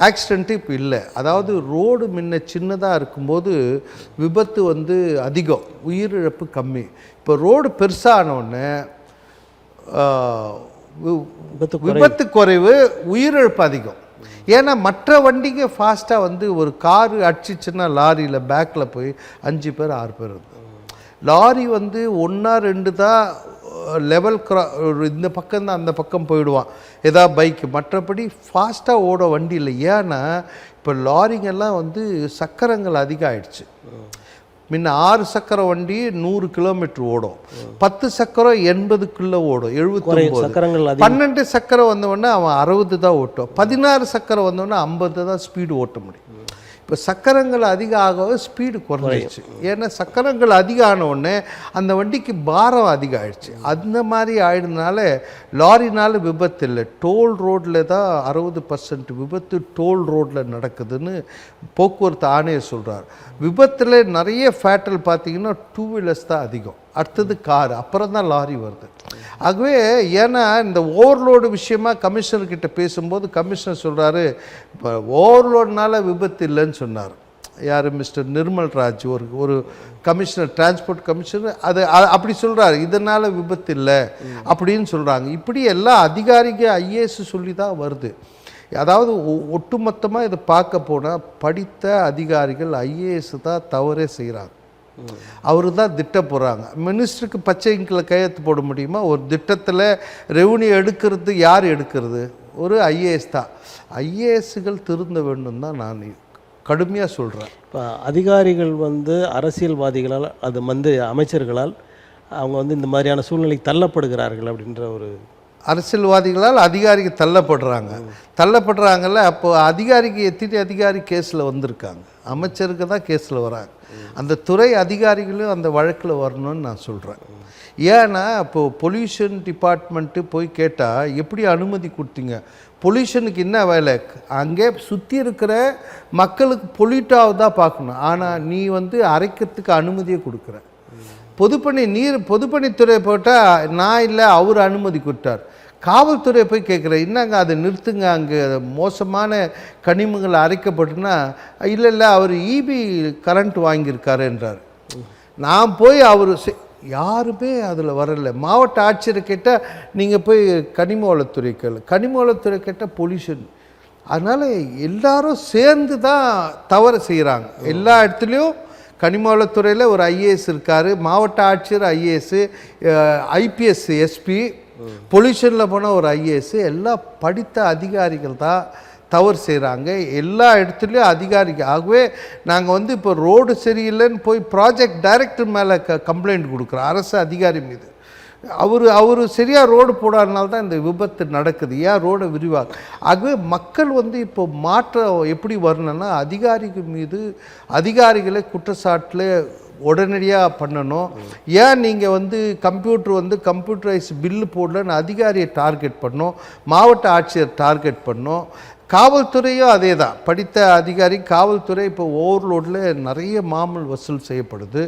ஆக்சிடெண்ட்டு இப்போ இல்லை. அதாவது ரோடு முன்ன சின்னதாக இருக்கும்போது விபத்து வந்து அதிகம், உயிரிழப்பு கம்மி. இப்போ ரோடு பெருசானோடனே விபத்து குறைவு, உயிரிழப்பு அதிகம். ஏன்னா மற்ற வண்டிங்க ஃபாஸ்ட்டாக வந்து ஒரு காரு அடிச்சிச்சுன்னா லாரியில் பேக்கில் போய் 5 பேர் 6 பேர் இருக்கு. லாரி வந்து 1 2 தான் லெவல் இந்த பக்கம்தான் அந்த பக்கம் போயிடுவான் ஏதாவது பைக்கு. மற்றபடி ஃபாஸ்ட்டாக ஓட வண்டி இல்லை. ஏன்னா இப்போ லாரிங்கெல்லாம் வந்து சக்கரங்கள் அதிகம் ஆயிடுச்சு. முன்ன 6 சக்கர வண்டி 100 கிலோமீட்டர் ஓடும், 10 சக்கரம் 80க்குள்ளே ஓடும், 79. 12 சக்கரம் வந்தவொடனே அவன் 60 தான் ஓட்டும், 16 சக்கரம் வந்தவொடனே 50 தான் ஸ்பீடு ஓட்ட முடியும். இப்போ சக்கரங்கள் அதிகம் ஆகவே ஸ்பீடு குறைஞ்சிடுச்சு. ஏன்னா சக்கரங்கள் அதிகம் ஆனவுடனே அந்த வண்டிக்கு பாரம் அதிகம் ஆயிடுச்சு. அந்த மாதிரி ஆயிடுனால லாரினால விபத்து இல்லை, டோல் ரோட்டில் தான் 60% விபத்து டோல் ரோட்டில் நடக்குதுன்னு போக்குவரத்து ஆணையர் சொல்கிறார். விபத்தில் நிறைய ஃபேட்டல் பார்த்திங்கன்னா 2 வீலர்ஸ் தான் அதிகம், அடுத்தது கார், அப்புறம் தான் லாரி வருது. ஆகவே ஏன்னா இந்த ஓவர்லோடு விஷயமாக கமிஷனர்கிட்ட பேசும்போது கமிஷனர் சொல்கிறாரு, இப்போ ஓவர்லோடுனால விபத்து இல்லைன்னு சொன்னார். யார்? மிஸ்டர் நிர்மல் ராஜ், ஒரு கமிஷனர், டிரான்ஸ்போர்ட் கமிஷனர். அது அப்படி சொல்கிறாரு, இதனால் விபத்து இல்லை அப்படின்னு சொல்கிறாங்க. இப்படி எல்லா அதிகாரிக ஐஏஎஸ் சொல்லி தான் வருது. அதாவது ஒட்டுமொத்தமாக இதை பார்க்க போனால் படித்த அதிகாரிகள் ஐஏஎஸ் தான் தவறே செய்கிறாங்க. அவரு தான் திட்டம் போடுறாங்க. மினிஸ்டருக்கு பச்சை இங்கில் கையெழுத்து போட முடியுமா? ஒரு திட்டத்தில் ரெவன்யூ எடுக்கிறது யார் எடுக்கிறது? ஒரு ஐஏஎஸ் தான். ஐஏஎஸ்கள் திருந்த வேண்டும் தான் நான் கடுமையாக சொல்கிறேன். இப்போ அதிகாரிகள் வந்து அரசியல்வாதிகளால், அது வந்து அமைச்சர்களால் அவங்க வந்து இந்த மாதிரியான சூழ்நிலைக்கு தள்ளப்படுகிறார்கள் அப்படின்ற ஒரு அரசியல்வாதிகளால் அதிகாரிக்கு தள்ளப்படுறாங்கல்ல. அப்போ அதிகாரிக்கு எத்தனை அதிகாரி கேஸில் வந்திருக்காங்க? அமைச்சருக்கு தான் கேஸில் வராங்க. அந்த துறை அதிகாரிகளும் அந்த வழக்கில் வரணும்னு நான் சொல்கிறேன். ஏன்னா இப்போது பொல்யூஷன் டிபார்ட்மெண்ட்டு போய் கேட்டால் எப்படி அனுமதி கொடுத்தீங்க? பொல்யூஷனுக்கு என்ன வேலை? அங்கே சுற்றி இருக்கிற மக்களுக்கு பொல்யூட்டாவதாக பார்க்கணும். ஆனால் நீ வந்து அரைக்கிறதுக்கு அனுமதியை கொடுக்குற. பொதுப்பணித்துறை போட்டால் நான் இல்லை, அவர் அனுமதி கொடுத்தார். காவல்துறை போய் கேட்குறேன், என்னங்க அதை நிறுத்துங்க, அங்கே மோசமான கனிமங்கள் அரைக்கப்பட்டுன்னா, இல்லை அவர் இபி கரண்ட் வாங்கியிருக்காரு என்றார். நான் போய் அவர் யாருமே அதில் வரல. மாவட்ட ஆட்சியரை கேட்டால் நீங்கள் போய் கனிம வளத்துறை கேட்டால் பொல்யூஷன். அதனால் எல்லாரும் சேர்ந்து தான் தவறு செய்கிறாங்க. எல்லா இடத்துலையும் கனிம வளத்துறையில் ஒரு ஐஏஎஸ் இருக்கார், மாவட்ட ஆட்சியர் ஐஏஎஸ், ஐபிஎஸ் எஸ்பி, பொல்யூஷனில் போனால் ஒரு ஐஏஎஸ். எல்லாம் படித்த அதிகாரிகள் தான் தவறு செய்கிறாங்க எல்லா இடத்துலையும் அதிகாரிகள். ஆகவே நாங்கள் வந்து இப்போ ரோடு சரியில்லைன்னு போய் ப்ராஜெக்ட் டைரக்டர் மேலே கம்ப்ளைண்ட் கொடுக்குறோம், அரசு அதிகாரி மீது. அவர் சரியாக ரோடு போடாதனால தான் இந்த விபத்து நடக்குது. ஏன் ரோடை விரிவாக? ஆகவே மக்கள் வந்து இப்போ மாற்றம் எப்படி வரணும்னா, அதிகாரிகள் மீது அதிகாரிகளை குற்றச்சாட்டில் உடனடியாக பண்ணணும். ஏன் நீங்கள் வந்து கம்ப்யூட்டரைஸ் பில்லு போடலன்னு அதிகாரியை டார்கெட் பண்ணணும், மாவட்ட ஆட்சியர் டார்கெட் பண்ணணும். காவல்துறையும் அதே தான், படித்த அதிகாரி. காவல்துறை இப்போ ஓவர்லோடில் நிறைய மாமூல் வசூல் செய்யப்படுது.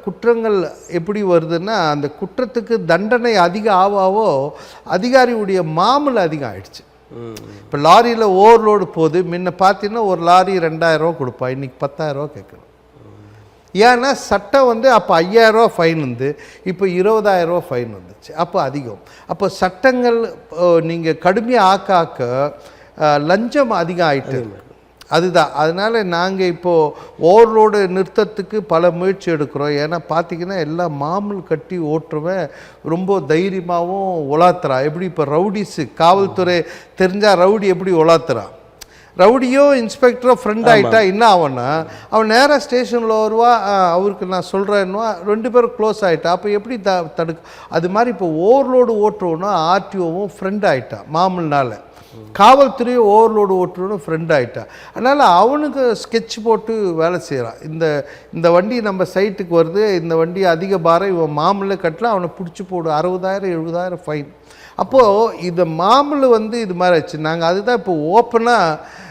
குற்றங்கள் எப்படி வருதுன்னா, அந்த குற்றத்துக்கு தண்டனை அதிகம் ஆவாவோ அதிகாரியுடைய மாமூல் அதிகம் ஆயிடுச்சு. இப்போ லாரியில் ஓவர்லோடு போகுது. முன்ன பார்த்தீங்கன்னா ஒரு லாரி 2000 ரூபா கொடுப்பா, இன்றைக்கி 10,000 ரூபா கேட்கணும். ஏன்னா சட்டம் வந்து அப்போ 5000 ரூபா ஃபைன் வந்து இப்போ 20,000 ரூபா ஃபைன் வந்துச்சு. அப்போ அதிகம். அப்போ சட்டங்கள் நீங்கள் கடுமையாக ஆக்க லஞ்சம் அதிகம் ஆகிட்டு. அதுதான். அதனால் நாங்கள் இப்போது ஓவர்லோடு நிறுத்தத்துக்கு பல முயற்சி எடுக்கிறோம். ஏன்னா பார்த்திங்கன்னா எல்லாம் மாமூல் கட்டி ஓட்டுறவன் ரொம்ப தைரியமாகவும் உலாத்துறான். எப்படி இப்போ ரவுடிஸு, காவல்துறை தெரிஞ்சால் ரவுடி எப்படி உலாத்துறான்? ரவுடியோ இன்ஸ்பெக்டரோ ஃப்ரெண்ட் ஆகிட்டா என்ன ஆகும்னா, அவன் நேராக ஸ்டேஷனில் வருவா, அவருக்கு நான் சொல்கிறேன்னா 2 பேரும் க்ளோஸ் ஆகிட்டா. அப்போ எப்படி தடுக்க? அது மாதிரி இப்போ ஓவர்லோடு ஓட்டுறோன்னா ஆர்டிஓவும் ஃப்ரெண்ட் ஆகிட்டான் மாமூல்னால. காவல்துறை ஓவர்லோடு ஓட்டுறவனும் ஃப்ரெண்ட் ஆகிட்டான். அதனால் அவனுக்கு ஸ்கெட்ச் போட்டு வேலை செய்கிறான். இந்த வண்டி நம்ம சைட்டுக்கு வருது, இந்த வண்டி அதிக பாரம் இவன் மாமூலில் கட்டலாம், அவனை பிடிச்சி போடு 60,000 70,000 ஃபைன். அப்போது இந்த மாமூல் இது மாதிரி ஆச்சு. நாங்கள் அதுதான் இப்போ ஓப்பனாக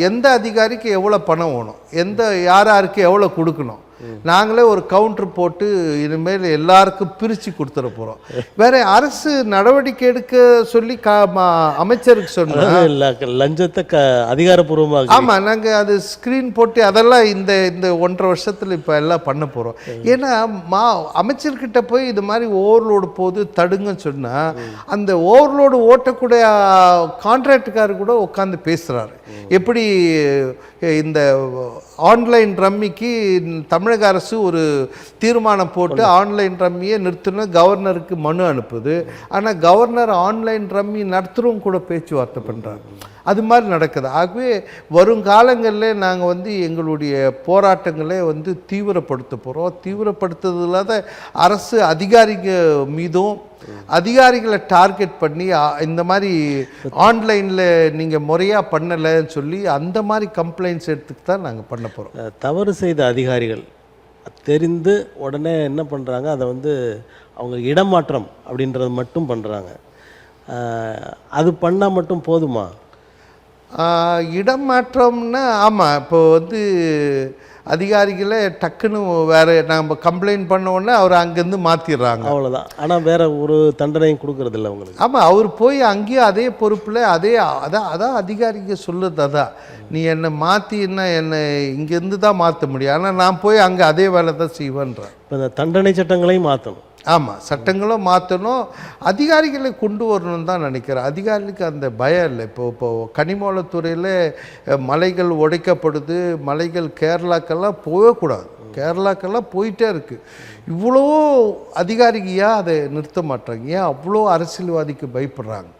எந்த அதிகாரிக்கு எவ்வளோ பணம் வேணும், யார் யாருக்கு எவ்வளோ கொடுக்கணும், நாங்களே ஒரு கவுண்டர் போட்டு இனிமேல் எல்லாருக்கும் பிரித்து கொடுத்துட போகிறோம். வேற அரசு நடவடிக்கை எடுக்க சொல்லி அமைச்சருக்கு சொன்னோம், லஞ்சத்தை அதிகாரப்பூர்வமாக. ஆமாம், நாங்கள் அது ஸ்க்ரீன் போட்டு அதெல்லாம் இந்த 1.5 வருஷத்தில் இப்போ எல்லாம் பண்ண போகிறோம். ஏன்னா அமைச்சர்கிட்ட போய் இது மாதிரி ஓவர்லோடு போது தடுங்கன்னு சொன்னால் அந்த ஓவர்லோடு ஓட்டக்கூடிய கான்ட்ராக்டுக்காரர் கூட உட்காந்து பேசுகிறாரு. எப்படி இந்த ஆன்லைன் ரம்மிக்கு தமிழக அரசு ஒரு தீர்மானம் போட்டு ஆன்லைன் ரம்மியை நிறுத்தணும், கவர்னருக்கு மனு அனுப்புது. ஆனால் கவர்னர் ஆன்லைன் ரம்மி நடத்துகிறவங்க கூட பேச்சுவார்த்தை பண்ணுறாரு. அது மாதிரி நடக்குது. ஆகவே வருங்காலங்களில் நாங்கள் எங்களுடைய போராட்டங்களை தீவிரப்படுத்த போகிறோம். தீவிரப்படுத்துறதுல அரசு அதிகாரிகள் மீதும் அதிகாரிகளை டார்கெட் பண்ணி இந்த மாதிரி ஆன்லைனில் நீங்கள் முறையாக பண்ணலைன்னு சொல்லி அந்த மாதிரி கம்ப்ளைண்ட்ஸ் எடுத்துக்கு தான் நாங்கள் பண்ண போகிறோம். தவறு செய்த அதிகாரிகள் தெரிந்து உடனே என்ன பண்ணுறாங்க, அதை அவங்க இடமாற்றம் அப்படின்றது மட்டும் பண்ணுறாங்க. அது பண்ணால் மட்டும் போதுமா? இடம் மாற்றம்னா ஆமாம், இப்போ அதிகாரிகளை டக்குன்னு வேறு நம்ம கம்ப்ளைண்ட் பண்ண உடனே அவர் அங்கேருந்து மாற்றிடுறாங்க, அவ்வளோதான். ஆனால் வேறு ஒரு தண்டனையும் கொடுக்கறதில்ல அவங்களுக்கு. ஆமாம், அவர் போய் அங்கேயும் அதே பொறுப்பில் அதான் அதிகாரிக்கு சொல்லுறது. அதான் நீ என்னை மாற்றின்னா என்னை இங்கேருந்து தான் மாற்ற முடியும், ஆனால் நான் போய் அங்கே அதே வேலை தான் செய்வேன்றேன். இப்போ இந்த தண்டனை சட்டங்களையும் மாற்றணும். ஆமாம், சட்டங்களும் மாற்றணும், அதிகாரிகளை கொண்டு வரணும்னு தான் நினைக்கிறேன். அதிகாரிகளுக்கு அந்த பயம் இல்லை. இப்போது கனிமவளத்துறையில் மலைகள் உடைக்கப்படுது, மலைகள் கேரளாக்கெல்லாம் போகக்கூடாது, கேரளாக்கெல்லாம் போயிட்டே இருக்குது. இவ்வளோ அதிகாரிக்கு ஏன் அதை நிறுத்த மாட்டாங்க, ஏன் அவ்வளோ அரசியல்வாதிக்கு பயப்படுறாங்க?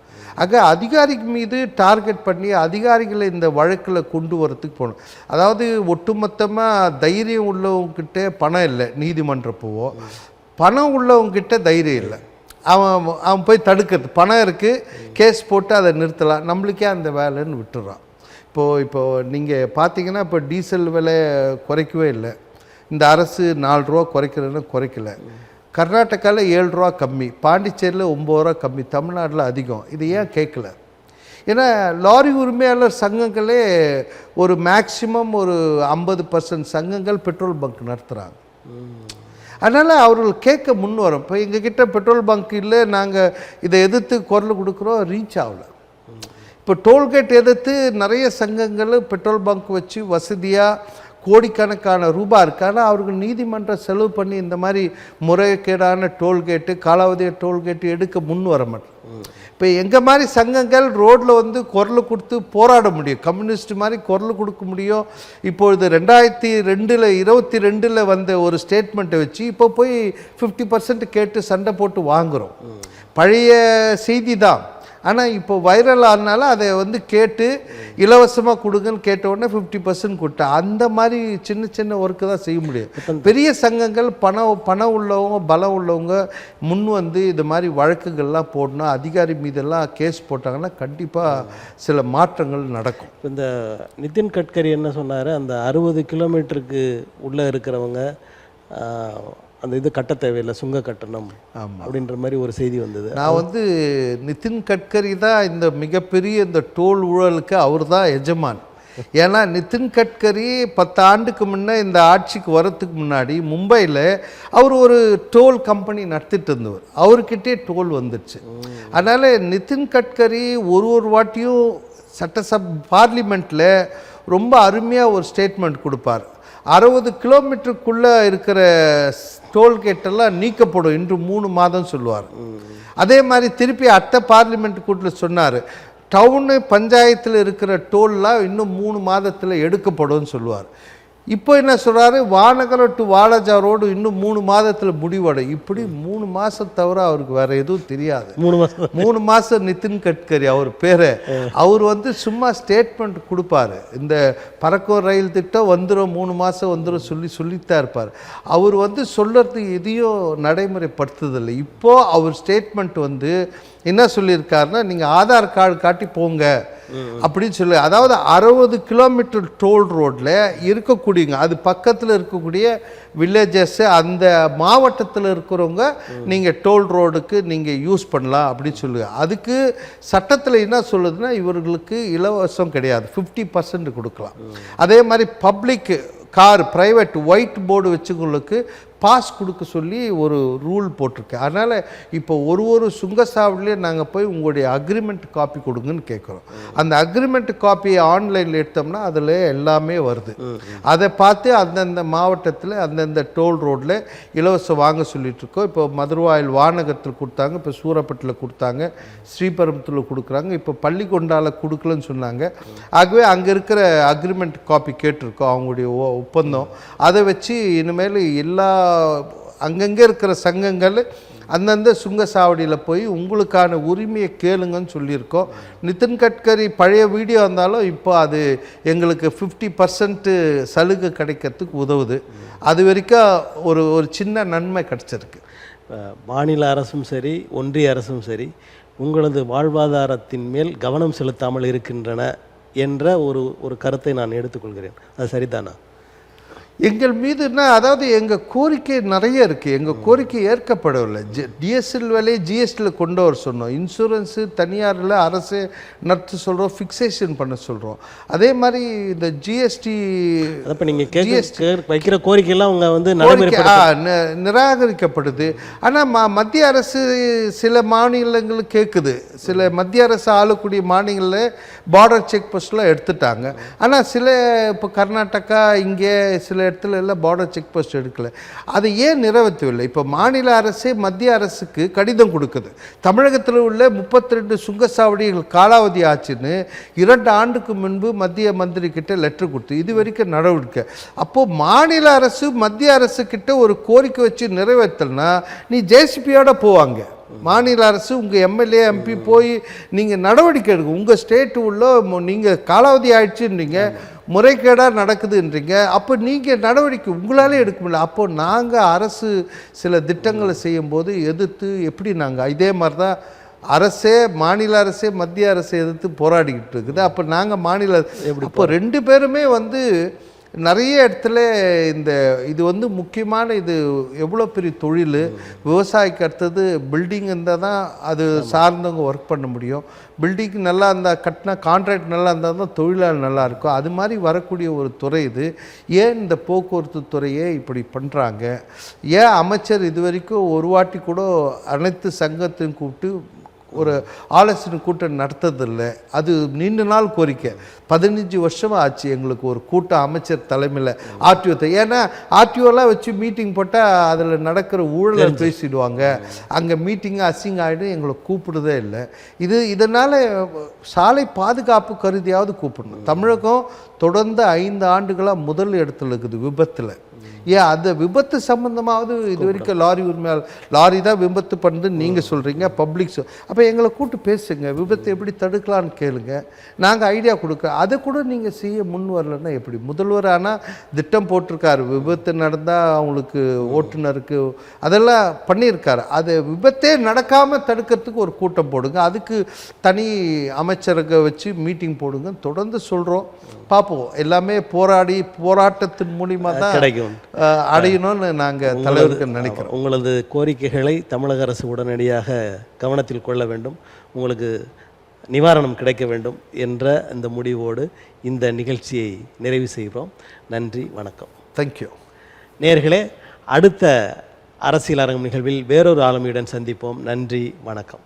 ஆக அதிகாரிக்கு மீது டார்கெட் பண்ணி அதிகாரிகளை இந்த வழக்கில் கொண்டு வரத்துக்கு போகணும். அதாவது ஒட்டுமொத்தமாக தைரியம் உள்ளவங்ககிட்ட பணம் இல்லை, நீதிமன்றம் போவோம், பணம் உள்ளவங்ககிட்ட தைரியம் இல்லை, அவன் போய் தடுக்கிறது. பணம் இருக்குது, கேஸ் போட்டு அதை நிறுத்தலாம், நம்மளுக்கே அந்த வேலைன்னு விட்டுறான். இப்போது நீங்கள் பார்த்தீங்கன்னா இப்போ டீசல் விலை குறைக்கவே இல்லை. இந்த அரசு 4 ரூபா குறைக்கிறதுன்னு குறைக்கல. கர்நாடகாவில் 7 ரூபா கம்மி, பாண்டிச்சேரியில் 9 ரூபா கம்மி, தமிழ்நாட்டில் அதிகம். இது ஏன் கேட்கல? ஏன்னா லாரி உரிமையாளர் சங்கங்களே ஒரு மேக்சிமம் ஒரு 50% சங்கங்கள் பெட்ரோல் பங்க் நடத்துகிறாங்க. அதனால் அவர்கள் கேட்க முன் வரும். இப்போ எங்ககிட்ட பெட்ரோல் பங்க் இல்லை, நாங்கள் இதை எதிர்த்து குரல் கொடுக்குறோம், ரீச் ஆகலை. இப்போ டோல்கேட் எதிர்த்து நிறைய சங்கங்கள் பெட்ரோல் பங்க் வச்சு வசதியாக கோடிக்கணக்கான ரூபா இருக்குது. ஆனால் அவர்கள் நீதிமன்றம் செலவு பண்ணி இந்த மாதிரி முறைகேடான டோல்கேட்டு, காலாவதிய டோல்கேட்டு எடுக்க முன் வர மாட்டோம். இப்போ எங்கள் மாதிரி சங்கங்கள் ரோட்டில் குரல் கொடுத்து போராட முடியும், கம்யூனிஸ்ட் மாதிரி குரல் கொடுக்க முடியும். இப்பொழுது 2022 வந்த ஒரு ஸ்டேட்மெண்ட்டை வச்சு இப்போ போய் 50% கேட்டு சண்டை போட்டு வாங்குகிறோம். பழைய செய்தி தான், ஆனால் இப்போ வைரல் ஆனால அதை கேட்டு இலவசமாக கொடுங்கன்னு கேட்டவுடனே 50% கொடுத்தா. அந்த மாதிரி சின்ன சின்ன ஒர்க்கு தான் செய்ய முடியும். பெரிய சங்கங்கள் பணம் உள்ளவங்க, பலம் உள்ளவங்க முன் இது மாதிரி வழக்குகள்லாம் போடணும், அதிகாரி மீதெல்லாம் கேஸ் போட்டாங்கன்னா கண்டிப்பாக சில மாற்றங்கள் நடக்கும். இந்த நிதின் கட்கரி என்ன சொன்னார், அந்த 60 கிலோமீட்டருக்கு உள்ளே இருக்கிறவங்க அந்த இது கட்ட தேவையில்லை, சுங்க கட்டணம் அப்படின்ற மாதிரி ஒரு செய்தி வந்தது. நான் நிதின் கட்கரி தான் இந்த மிகப்பெரிய இந்த டோல் ஊழலுக்கு அவர் தான் எஜமான். ஏன்னா நிதின் கட்கரி 10 ஆண்டுக்கு முன்னே இந்த ஆட்சிக்கு வரத்துக்கு முன்னாடி மும்பையில் அவர் ஒரு டோல் கம்பெனி நடத்திட்டு இருந்தவர், அவர்கிட்டே டோல் வந்துடுச்சு. அதனால் நிதின் கட்கரி ஒரு வாட்டியும் பார்லிமெண்ட்டில் ரொம்ப அருமையாக ஒரு ஸ்டேட்மெண்ட் கொடுப்பார். 60 கிலோமீட்டருக்குள்ளே இருக்கிற டோல்கேட்டெல்லாம் நீக்கப்படும் இன்று 3 மாதம் சொல்லுவார். அதே மாதிரி திருப்பி அடுத்த பார்லிமெண்ட் கூட்டில் சொன்னார், டவுனு பஞ்சாயத்தில் இருக்கிற டோல்லாம் இன்னும் 3 மாதத்தில் எடுக்கப்படும் சொல்லுவார். இப்போ என்ன சொல்கிறாரு, வானகரம் டு வாலாஜா ரோடு இன்னும் 3 மாதத்தில் முடிவடை. இப்படி 3 மாதம் தவிர அவருக்கு வேறு எதுவும் தெரியாது. 3 மாதம் நிதின் கட்கரி அவர் பேர். அவர் வந்து சும்மா ஸ்டேட்மெண்ட் கொடுப்பார், இந்த பறக்கும் ரயில் திட்டம் வந்துடும் 3 மாதம் வந்துடும் சொல்லித்தான் இருப்பார். அவர் வந்து சொல்கிறது எதையும் நடைமுறைப்படுத்துதில்லை. இப்போது அவர் ஸ்டேட்மெண்ட் வந்து என்ன சொல்லியிருக்காருன்னா, நீங்கள் ஆதார் கார்டு காட்டி போங்க அப்படின்னு சொல்லி, அதாவது 60 கிலோமீட்டர் டோல் ரோட்டில் இருக்கக்கூடியங்க, அது பக்கத்தில் இருக்கக்கூடிய வில்லேஜஸ், அந்த மாவட்டத்தில் இருக்கிறவங்க நீங்கள் டோல் ரோடுக்கு நீங்கள் யூஸ் பண்ணலாம் அப்படின்னு சொல்லுங்க. அதுக்கு சட்டத்தில் என்ன சொல்லுதுன்னா, இவர்களுக்கு இலவசம் கிடையாது, 50% கொடுக்கலாம். அதே மாதிரி public car, private white board வச்சுங்களுக்கு பாஸ் கொடுக்க சொல்லி ஒரு ரூல் போட்டிருக்கு. அதனால் இப்போ ஒரு சுங்கசாவடியிலே நாங்கள் போய் உங்களுடைய அக்ரிமெண்ட் காப்பி கொடுங்கன்னு கேட்குறோம். அந்த அக்ரிமெண்ட் காப்பியை ஆன்லைனில் எடுத்தோம்னா அதில் எல்லாமே வருது. அதை பார்த்து அந்தந்த மாவட்டத்தில் அந்தந்த டோல் ரோட்டில் இலவசம் வாங்க சொல்லிகிட்ருக்கோம். இப்போ மதுரவாயில் வானகத்தில் கொடுத்தாங்க, இப்போ சூரப்பட்டில் கொடுத்தாங்க, ஸ்ரீபெரும்புத்தூரில் கொடுக்குறாங்க, இப்போ பள்ளிக்கொண்டாவில் கொடுக்கலன்னு சொன்னாங்க. ஆகவே அங்கே இருக்கிற அக்ரிமெண்ட் காப்பி கேட்டிருக்கோம், அவங்களுடைய ஒப்பந்தம். அதை வச்சு இனிமேல் எல்லா அங்கங்கே இருக்கிற சங்கங்கள் அந்தந்த சுங்கசாவடியில் போய் உங்களுக்கான உரிமையை கேளுங்கன்னு சொல்லியிருக்கோம். நிதின் கட்கரி பழைய வீடியோ இருந்தாலும் இப்போ அது எங்களுக்கு 50% சலுகை கிடைக்கிறதுக்கு உதவுது. அது வரைக்கும் ஒரு சின்ன நன்மை கிடச்சிருக்கு. மாநில அரசும் சரி, ஒன்றிய அரசும் சரி, உங்களது வாழ்வாதாரத்தின் மேல் கவனம் செலுத்தாமல் இருக்கின்றன என்ற ஒரு கருத்தை நான் எடுத்துக்கொள்கிறேன். அது சரிதானா? எங்கள் மீதுன்னா, அதாவது எங்கள் கோரிக்கை நிறைய இருக்குது. எங்கள் கோரிக்கை ஏற்கப்படவில்லை. டிஎஸ்எல் வேலையை ஜிஎஸ்டியில் கொண்டு வர சொன்னோம். இன்சூரன்ஸு தனியாரில் அரசு நட்டு சொல்கிறோம், ஃபிக்ஸேஷன் பண்ண சொல்கிறோம். அதே மாதிரி இந்த ஜிஎஸ்டி அப்போ நீங்கள் வைக்கிற கோரிக்கையெல்லாம் அவங்க வந்து நிராகரிக்கப்படுது. ஆனால் மத்திய அரசு சில மாநிலங்களுக்கு கேட்குது. சில மத்திய அரசு ஆளக்கூடிய மாநிலங்களில் பார்டர் செக் போஸ்ட்லாம் எடுத்துட்டாங்க. ஆனால் சில இப்போ கர்நாடகா, இங்கே சில இடத்துல எல்லாம் பார்டர் செக் போஸ்ட் எடுக்கல. அதை ஏன் நிறைவேற்றவில்லை? இப்போ மாநில அரசே மத்திய அரசுக்கு கடிதம் கொடுக்குது. தமிழகத்தில் உள்ள 32 சுங்கசாவடிகள் காலாவதி ஆச்சுன்னு 2 ஆண்டுக்கு முன்பு மத்திய மந்திரி கிட்ட லெட்டர் கொடுத்து இது வரைக்கும் நடவடிக்கை. அப்போது மாநில அரசு மத்திய அரசு கிட்ட ஒரு கோரிக்கை வச்சு நிறைவேற்றலைன்னா நீ ஜேசிபியோட போவாங்க. மாநில அரசு உங்கள் எம்எல்ஏ எம்பி போய் நீங்கள் நடவடிக்கை எடுங்க. உங்கள் ஸ்டேட்டு உள்ள நீங்கள் காலாவதி ஆயிடுச்சுன்றீங்க, முறைகேடாக நடக்குதுன்றீங்க. அப்போ நீங்கள் நடவடிக்கை உங்களாலே எடுக்க முடியல. அப்போது நாங்கள் அரசு சில திட்டங்களை செய்யும்போது எதிர்த்து எப்படி நாங்கள் இதே மாதிரி தான் அரசே, மாநில அரசே மத்திய அரசை எதிர்த்து போராடிக்கிட்டு இருக்குது. அப்போ நாங்கள் மாநில இப்போ 2 பேருமே வந்து நிறைய இடத்துல இது வந்து முக்கியமான, இது எவ்வளோ பெரிய தொழில். விவசாயிக்கு அடுத்தது பில்டிங் இருந்தால் தான் அது சார்ந்தவங்க ஒர்க் பண்ண முடியும். பில்டிங் நல்லா இருந்தால், கட்டினா கான்ட்ராக்ட் நல்லா இருந்தால் தான் தொழிலாளர் நல்லா இருக்கும். அது மாதிரி வரக்கூடிய ஒரு துறை இது. ஏன் இந்த போக்குவரத்து துறையே இப்படி பண்ணுறாங்க? ஏன் அமைச்சர் இது வரைக்கும் ஒரு வாட்டி கூட அனைத்து சங்கத்தையும் கூப்பிட்டு ஒரு ஆலோசனை கூட்டம் நடத்ததில்லை? அது நீண்ட நாள் கோரிக்கை. 15 வருஷமாக ஆச்சு எங்களுக்கு ஒரு கூட்டம் அமைச்சர் தலைமையில் ஆர்டிஓ. ஏன்னா ஆர்டிஓலாம் வச்சு மீட்டிங் போட்டால் அதில் நடக்கிற ஊழலை பேசிடுவாங்க. அங்கே மீட்டிங்கு அசிங்க ஆகிடும், எங்களை கூப்பிடுதே இல்லை. இதனால் சாலை பாதுகாப்பு கருதியாவது கூப்பிடணும். தமிழகம் தொடர்ந்து 5 ஆண்டுகளாக முதல் இடத்துல இருக்குது விபத்தில். ஏன் அந்த விபத்து சம்மந்தமாவது இது வரைக்கும் லாரி தான் விபத்து பண்ணுதுன்னு நீங்கள் சொல்கிறீங்க, பப்ளிக் அப்போ எங்களை கூப்பிட்டு பேசுங்க, விபத்தை எப்படி தடுக்கலான்னு கேளுங்க, நாங்கள் ஐடியா கொடுக்க. அதை கூட நீங்கள் செய்ய முன் வரலன்னா எப்படி? முதல்வர் ஆனால் திட்டம் போட்டிருக்காரு, விபத்து நடந்தால் அவங்களுக்கு ஓட்டுநருக்கு அதெல்லாம் பண்ணியிருக்காரு. அது விபத்தே நடக்காமல் தடுக்கிறதுக்கு ஒரு கூட்டம் போடுங்க, அதுக்கு தனி அமைச்சரக வச்சு மீட்டிங் போடுங்க. தொடர்ந்து சொல்கிறோம், பார்ப்போம். எல்லாமே போராட்டத்தின் மூலிமா தான் கிடைக்கும், அடையணும்னு நாங்கள் தலைவருக்கு நினைக்கிறோம். உங்களது கோரிக்கைகளை தமிழக அரசு உடனடியாக கவனத்தில் கொள்ள வேண்டும், உங்களுக்கு நிவாரணம் கிடைக்க வேண்டும் என்ற இந்த முடிவோடு இந்த நிகழ்ச்சியை நிறைவு செய்கிறோம். நன்றி, வணக்கம். தேங்க்யூ. நேயர்களே, அடுத்த அரசியல் அரங்கம் நிகழ்வில் வேறொரு ஆளுமையுடன் சந்திப்போம். நன்றி, வணக்கம்.